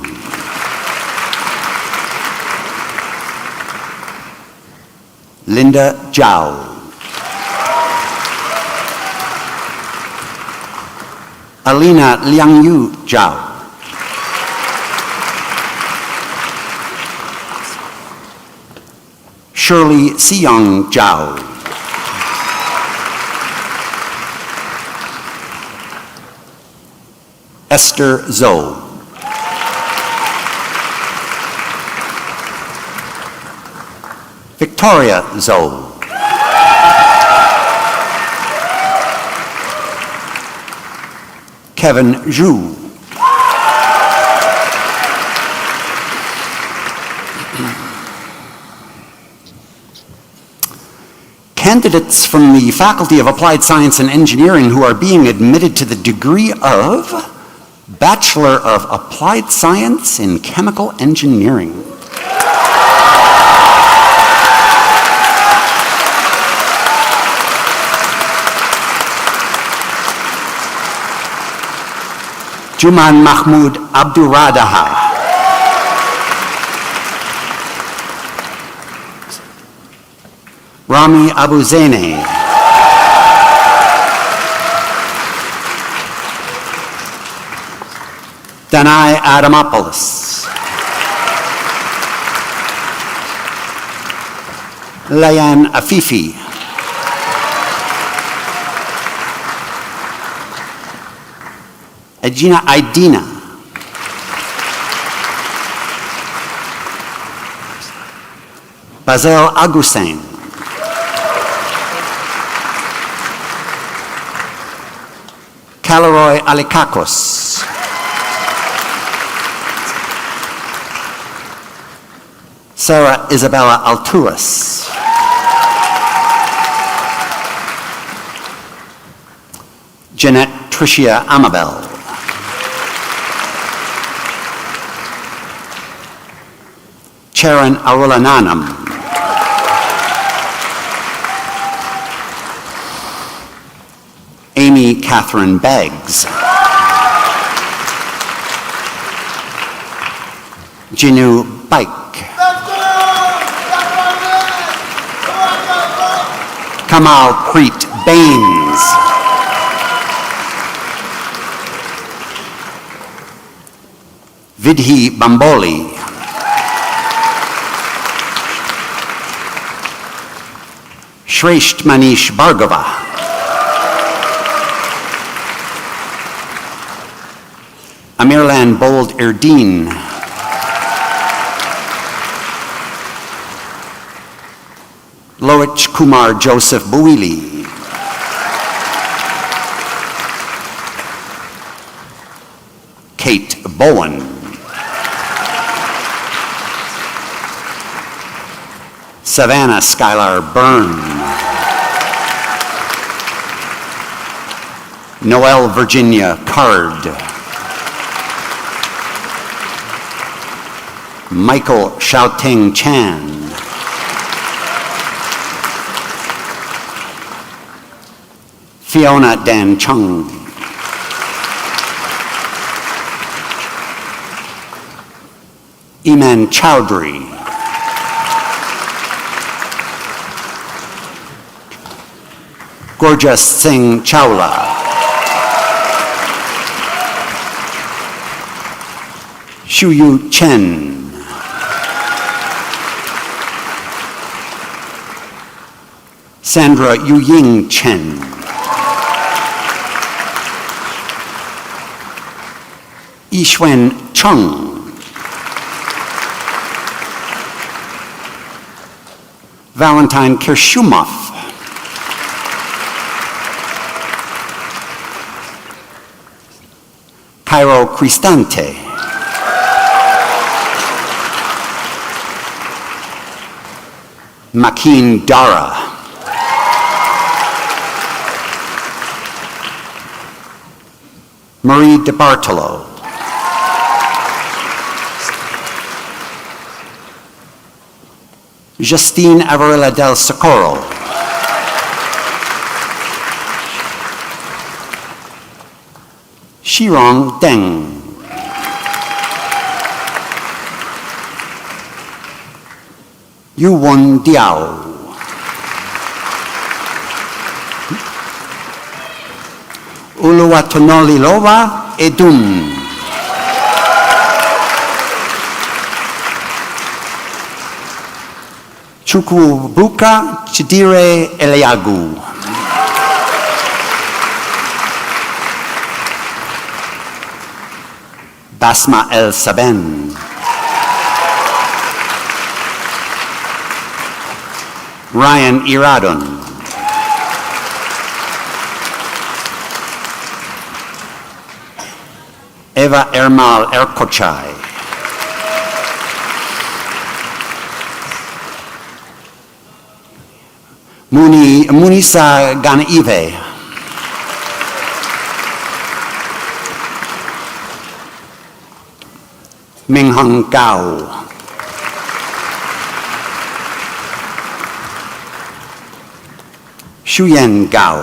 Linda Zhao. Alina Liangyu Zhao. Shirley Xiang Zhao. Esther Zhou. Victoria Zhou. Kevin Zhu. Candidates from the Faculty of Applied Science and Engineering who are being admitted to the degree of Bachelor of Applied Science in Chemical Engineering. Juman Mahmoud Abdurradaha. Rami Abu Zaineh. Danai Adamopoulos. Layan Afifi. Agina Aidina. Bazel Agusain. Kalaroy Alikakos. Sarah Isabella Alturas. Jeanette Tricia Amabel. Charan Arulananam. Amy Catherine Beggs. Jinu Baik. Kamal Preet Baines. Vidhi Bamboli. Shresht Manish Bhargava. Amirlan Bold Erdeen. Loich Kumar Joseph Buili. Kate Bowen. Savannah Skylar Byrne. Noelle Virginia Card. Michael Xiaoting Chan. Fiona Dan Chung. Iman Chowdhury. Gurjas Singh Chawla. Shuyu Chen. Sandra Yuying Chen. Yishwen Chung. Valentine Kirshumov. Cairo Cristante. Makin Dara. Marie DeBartolo. Justine Avarilla del Socorro. Shirong Deng. Yuwon Diao. Uluwatonolilova Edun. Chukwubuka Chidire Eliagu. Basma El Saben. Ryan Iradon. Eva Ermal Erkochai. Munisa Ganaive. Minghang Gao. Shuyen Gao.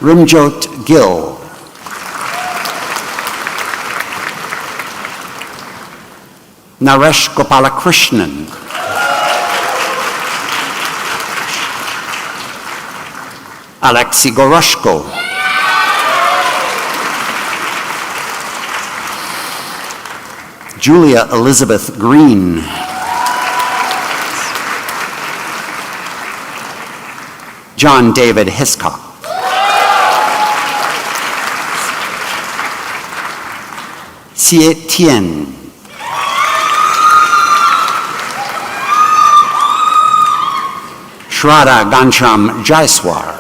Rumjot Gill. Naresh Gopalakrishnan. Alexei Goroshko. Julia Elizabeth Green. John David Hiscock. Xie Tian. Shraddha Gancham Jaiswar.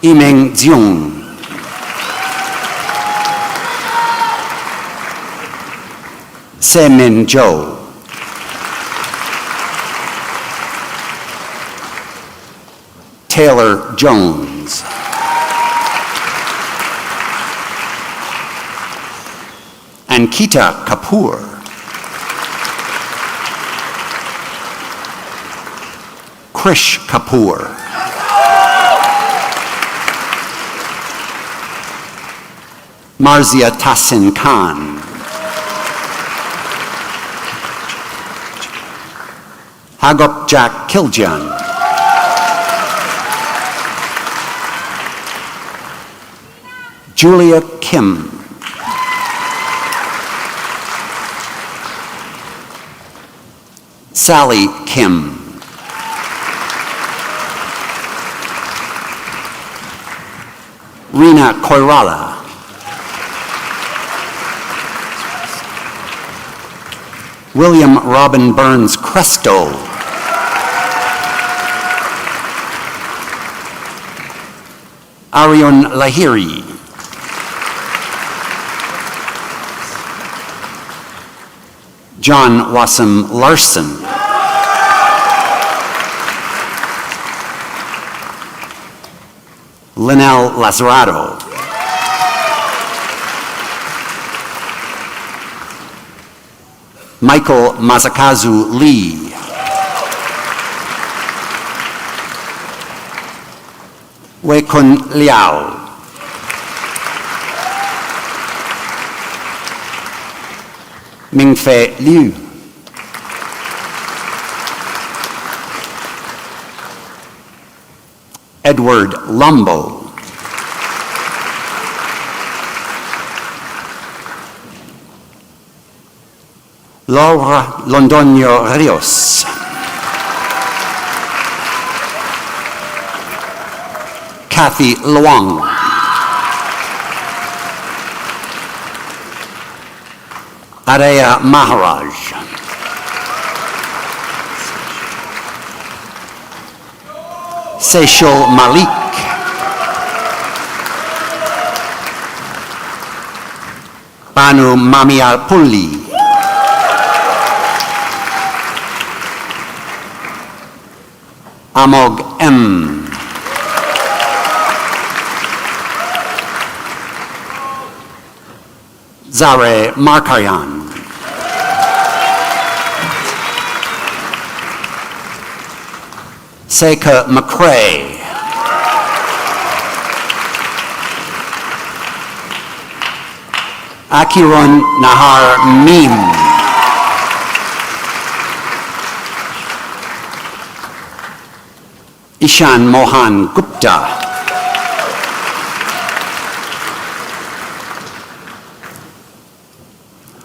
Yiming Ziong. Se-Min Zhou. Taylor Jones. Ankita Kapoor. Krish Kapoor. Marzia Tassin Khan. Hagop Jack Kiljan. Julia Kim. Sally Kim. Rina Koirala. William Robin Burns Cresto. Arion Lahiri. John Wassam Larson. Linnell Lazarado. Michael Masakazu Lee. Wei Kun Liao. Mingfei Liu. Edward Lumbo. Laura Londoño Rios. Kathy Luang. Araya Maharaj. Seychel Malik. Banu Mamiar Pulli. Amog M. Zare Markaryan. Seika McCrae. Akiron Nahar Mim. Ishan Mohan Gupta.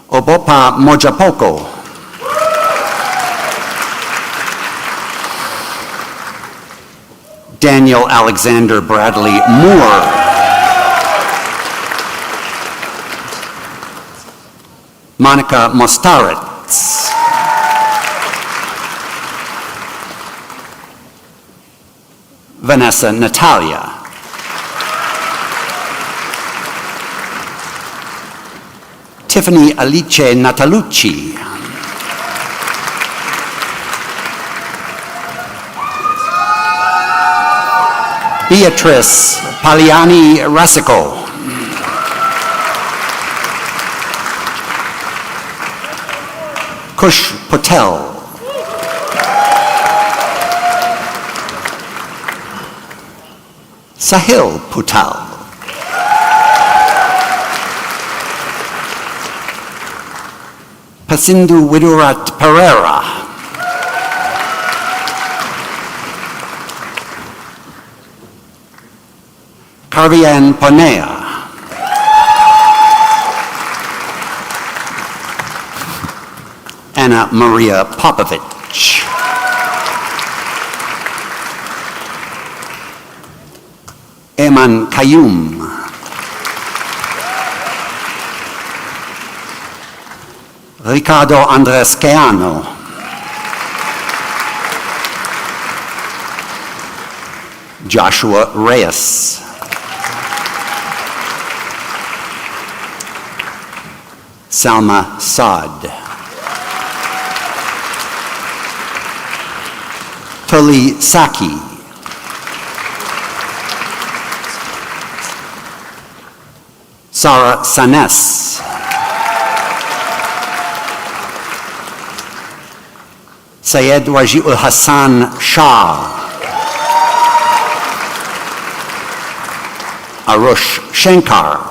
Obopa Mojapoko. Daniel Alexander Bradley Moore. Monica Mostaritz. Vanessa Natalia. Tiffany Alice Natalucci. Beatrice Paliani Rasico. Kush Patel. Sahil Putal. Pasindu Widurat Pereira. Carvian Ponea. Anna Maria Popovich. Eman Kayum. Ricardo Andres Queano. Joshua Reyes. Salma Saad. Tuli Saki. Sarah Sanes. Syed Waji'ul Hassan Shah. Arush Shankar.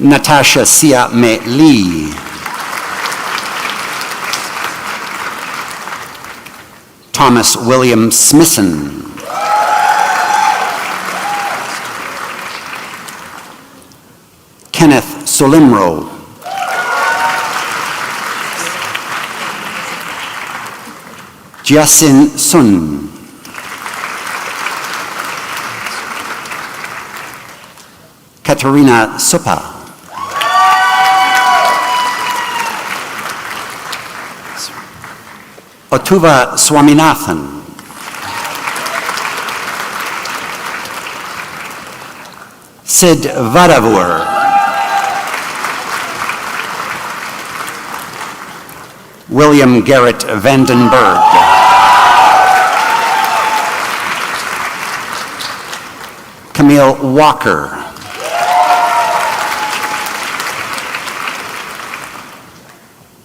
Natasha Sia Me Lee. Thomas William Smisson. Kenneth Solimro. Jiasin Sun. Katerina Supa. Otuva Swaminathan. Sid Vadavur. William Garrett Vandenberg. Camille Walker.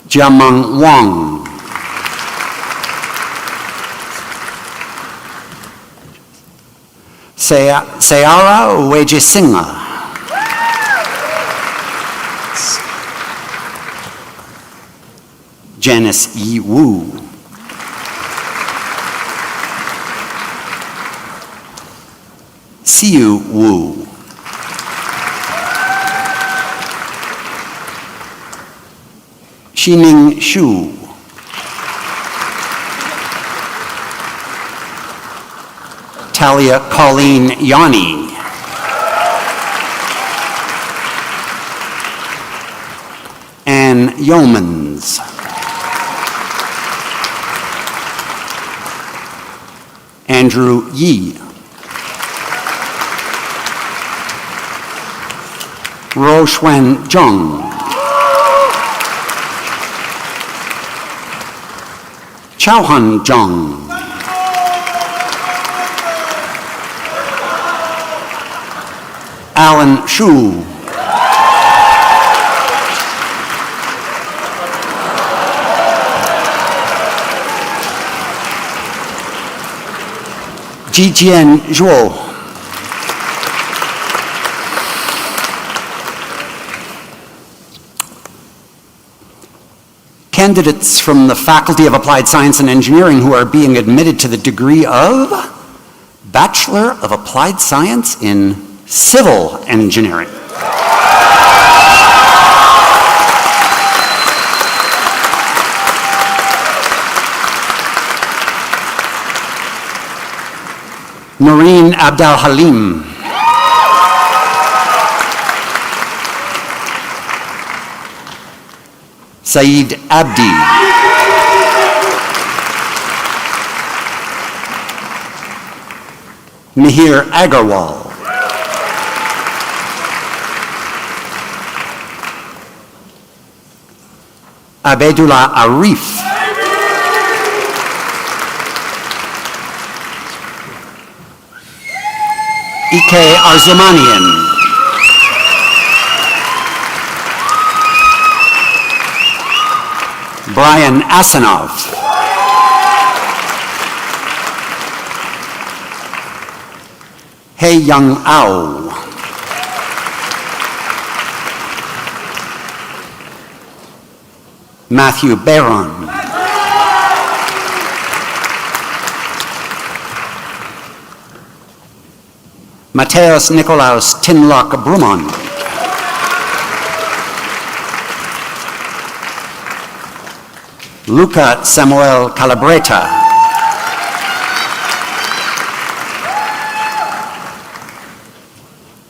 Jiameng Wang. Seara Wejisinga. Janice Yi Wu. Siu Wu. Xining Xu. Talia Colleen Yanni. Anne Yeomans. Andrew Yi. Roshwen Zheng. Chaohan Zheng. Alan Shu. Jijian Zhuo. Candidates from the Faculty of Applied Science and Engineering who are being admitted to the degree of Bachelor of Applied Science in Civil Engineering. Noreen Abdal Halim. Saeed Abdi. Mihir Agarwal. Abedullah Arif. Ike Arzumanian. Brian Asanov. Hei Young Ao. Matthew Barron. Mateus Nikolaus Tinlock Brumon. Luca Samuel Calabreta.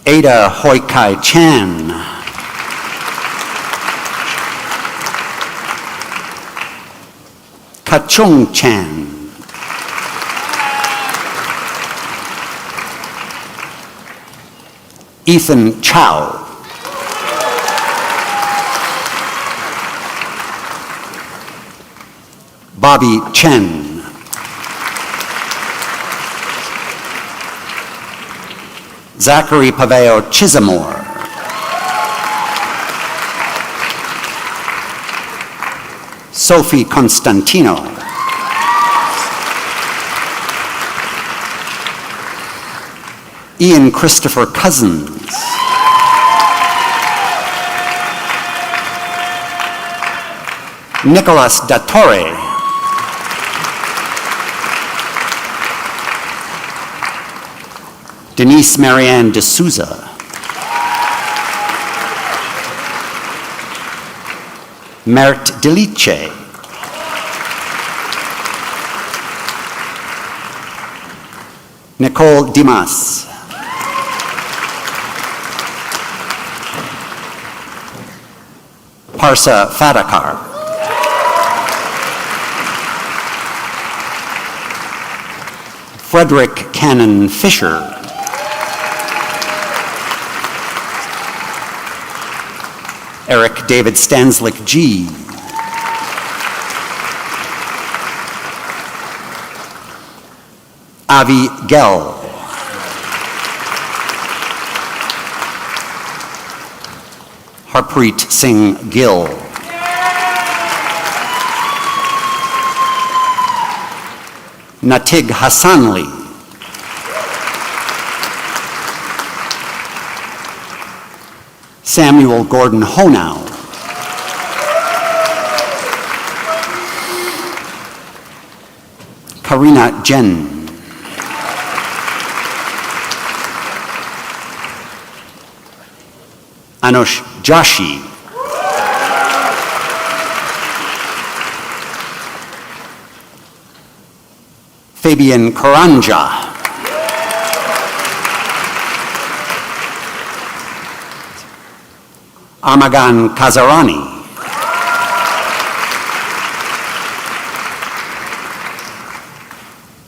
Ada Hoi Kai Chan. Kachung Chan. Ethan Chow. Bobby Chen. Zachary Paveo Chisamore. Sophie Constantino. Ian Christopher Cousins. Nicolas Dattore. Denise Marianne D'Souza. Mert Delice. Nicole Dimas. Parsa Fadakar. Frederick Cannon Fisher. Eric David Stanslick G. Avi Gell. Harpreet Singh Gill. Natig Hassanli. Samuel Gordon Honow. Karina Jen. Anush Joshi. Fabian Karanja. Armagan Kazarani.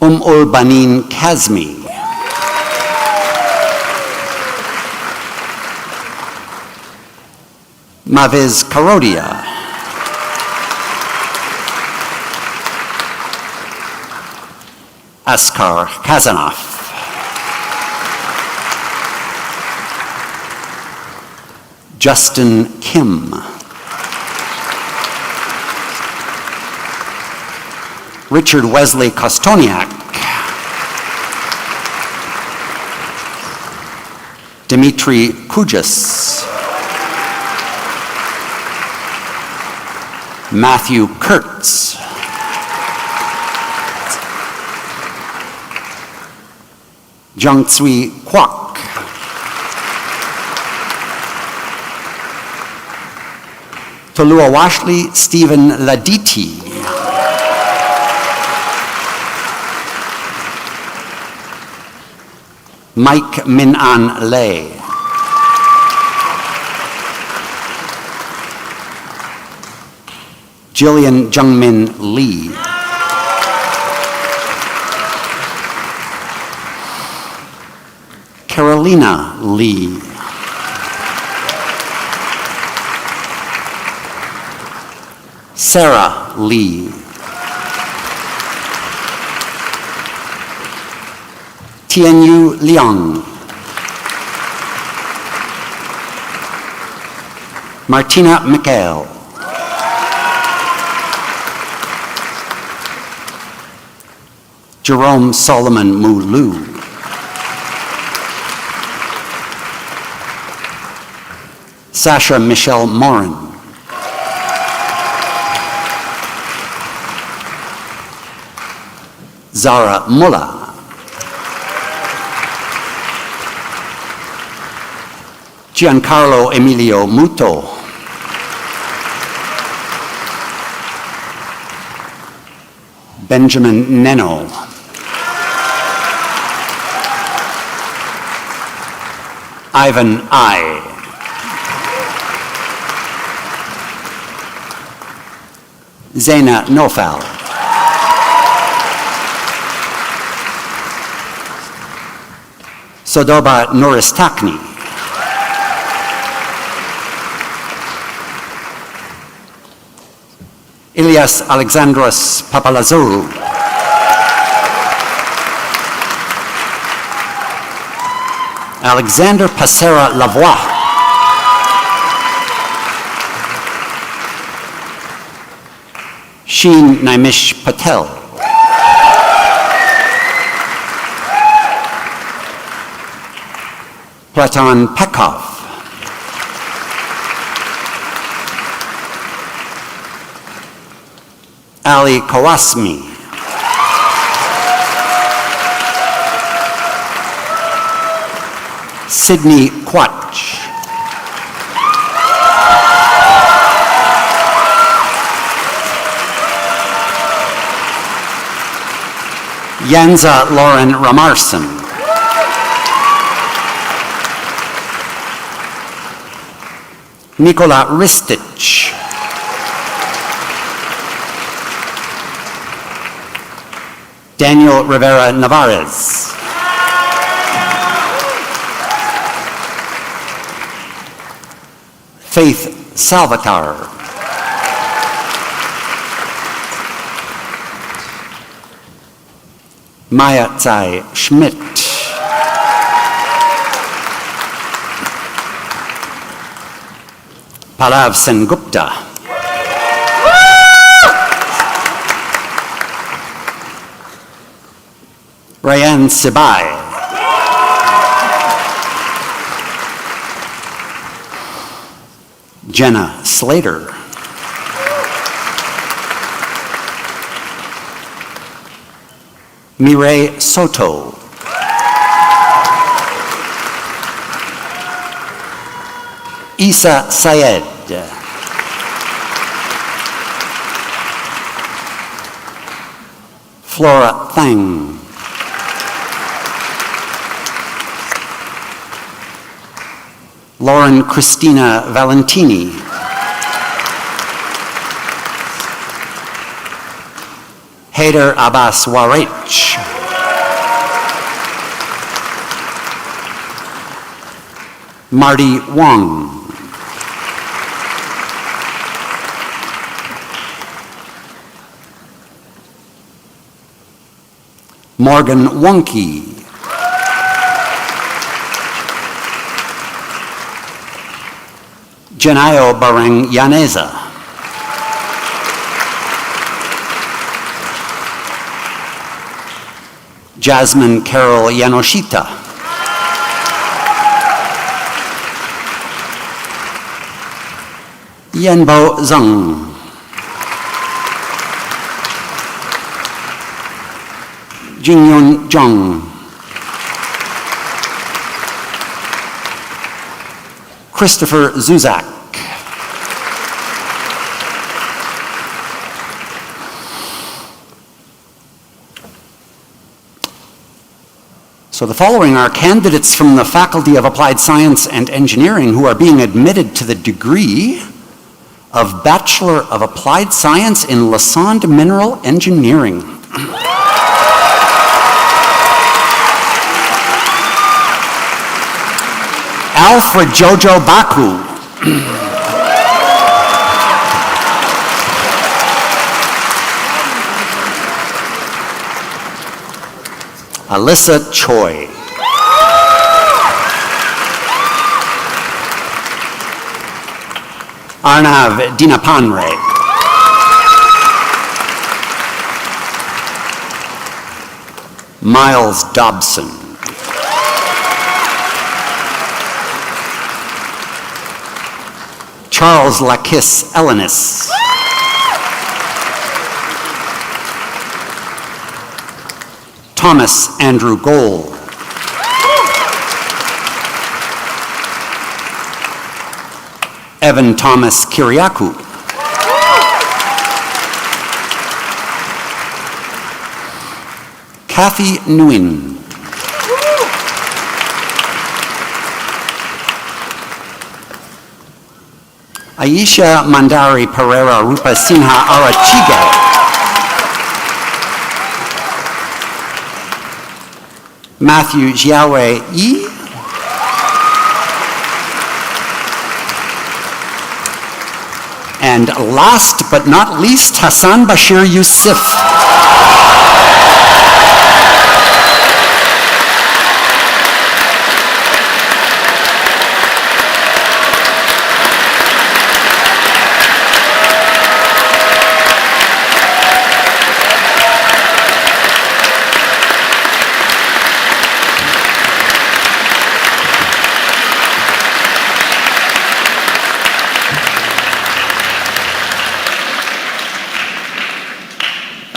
Ul Banin Kazmi. Maviz Karodia. Askar Kazanov. Justin Kim. Richard Wesley Kostoniak. Dmitry Kujas. Matthew Kurtz. Jungtsui Kwok. Toluawashli Stephen Laditi. Mike Min-an Lei. Jillian Jungmin Lee. Carolina Lee. Sarah Lee. Tianyu Liang. Martina Mikhail. Jerome Solomon Mulu. Sasha Michelle Morin. Zara Mullah. Giancarlo Emilio Muto. Benjamin Neno. Ivan I. Zaina Nofal. Sodoba Nuristakni. Ilias Alexandros Papalazourou. Alexander Passera Lavoie. Sheen Naimish Patel. Platon Pekov. Ali Kawasmi. Sydney Quach. Yanza Lauren Ramarson. Nikola Ristich. Daniel Rivera Navarez. Faith Salvatar. Maya Tsai Schmidt. Palav Sengupta. Rayan Sibai. Jenna Slater. Mireille Soto. Isa Syed. Flora Thang. Lauren Christina Valentini. Haider Abbas Warech. Marty Wong. Morgan Wonky. Jenayo Bareng Yaneza. Jasmine Carol Yanoshita. Yenbo Zhang. Jingyun Zhang. Christopher Zuzak. So the following are candidates from the Faculty of Applied Science and Engineering who are being admitted to the degree of Bachelor of Applied Science in Lassonde Mineral Engineering. Alfred Jojo Baku. Alyssa Choi. Arnav Dinapanre. Miles Dobson. Charles Lakis Elenis. Thomas Andrew Gold. Evan Thomas Kiriakou. Kathy Nguyen. Aisha Mandari Pereira Rupa Sinha Arachige. Matthew Jiawe Yi. And last but not least, Hassan Bashir Yusuf.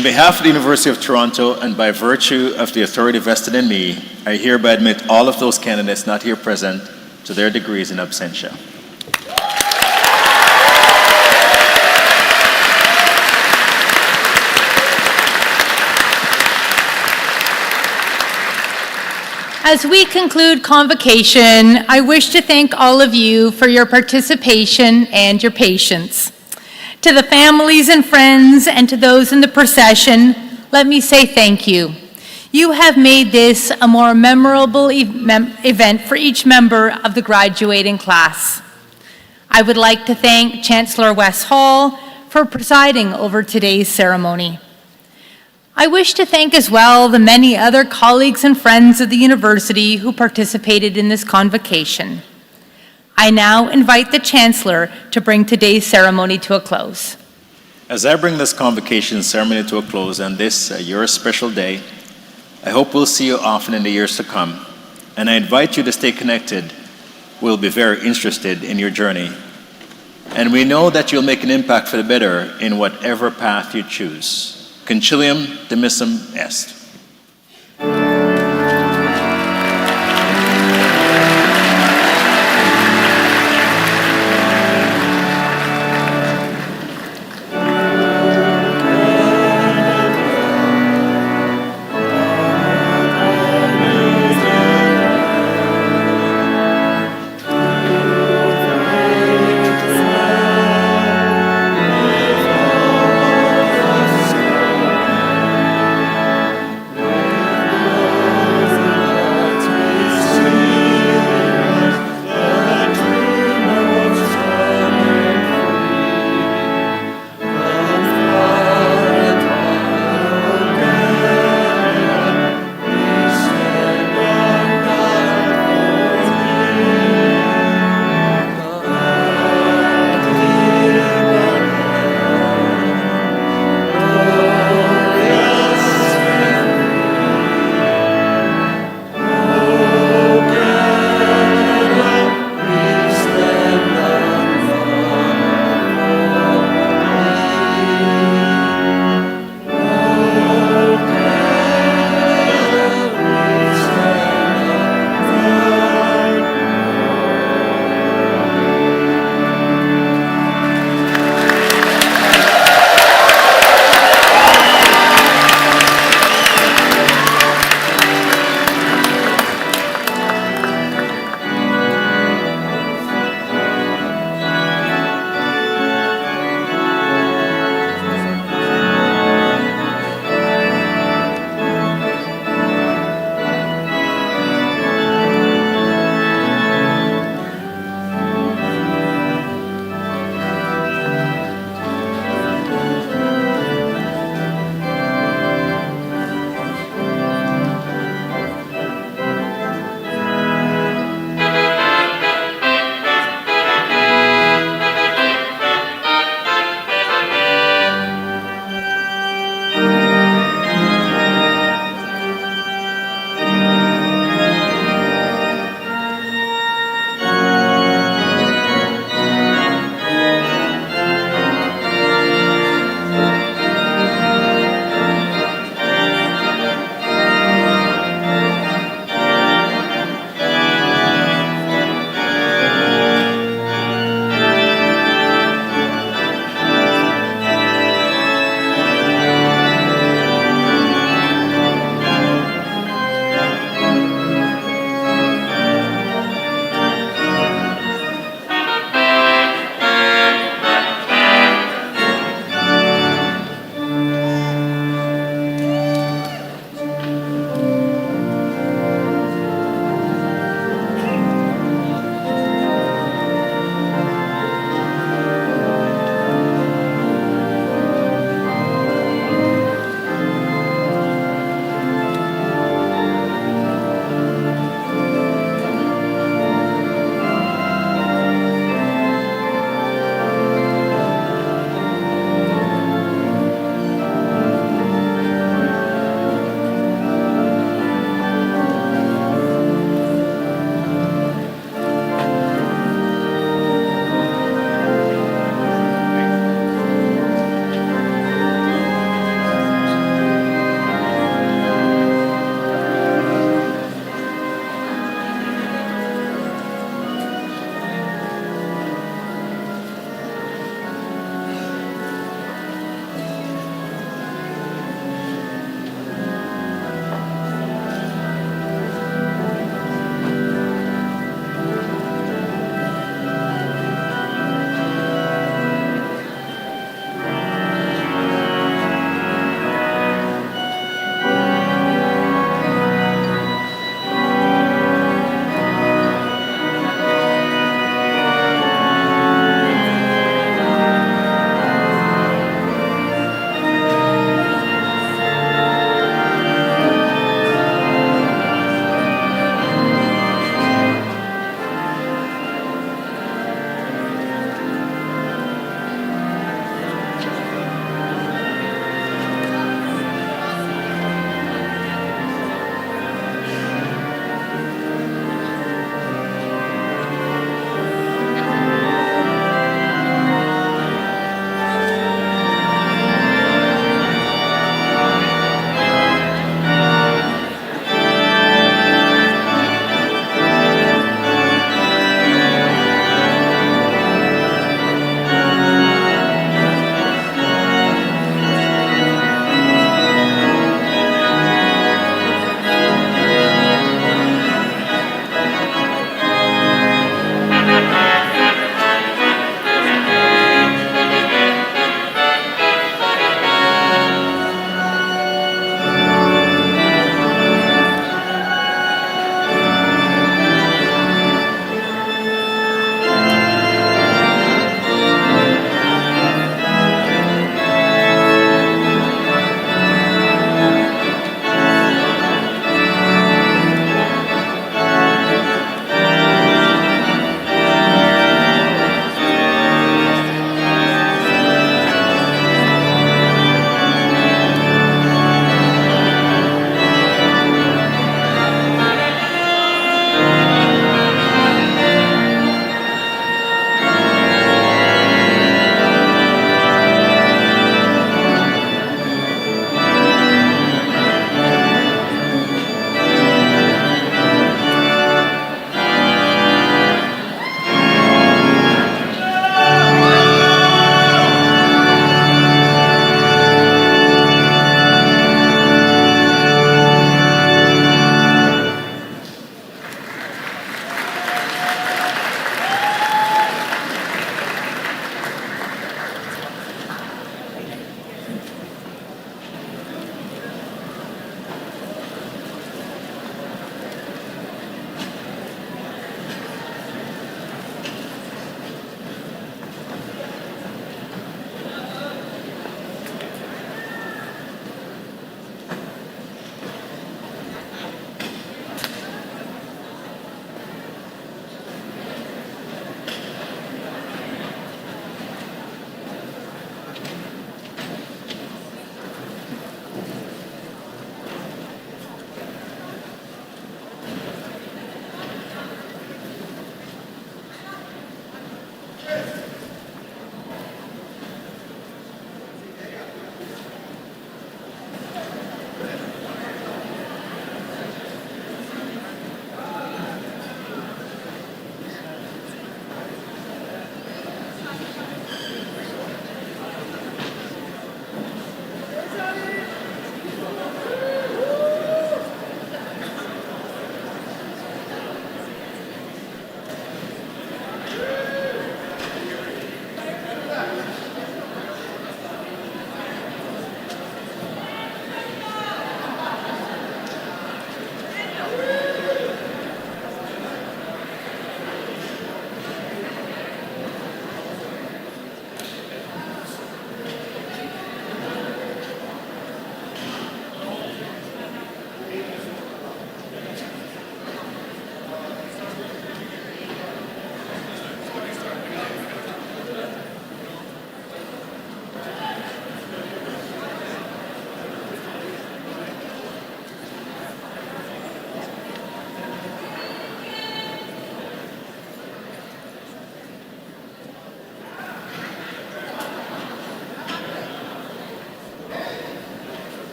On behalf of the University of Toronto and by virtue of the authority vested in me, I hereby admit all of those candidates not here present to their degrees in absentia. As we conclude Convocation, I wish to thank all of you for your participation and your patience. To the families and friends and to those in the procession, let me say thank you. You have made this a more memorable event for each member of the graduating class. I would like to thank Chancellor Wes Hall for presiding over today's ceremony. I wish to thank as well the many other colleagues and friends of the university who participated in this convocation. I now invite the Chancellor to bring today's ceremony to a close. As I bring this convocation ceremony to a close on this, your special day, I hope we'll see you often in the years to come, and I invite you to stay connected. We'll be very interested in your journey, and we know that you'll make an impact for the better in whatever path you choose. Concilium demissum est.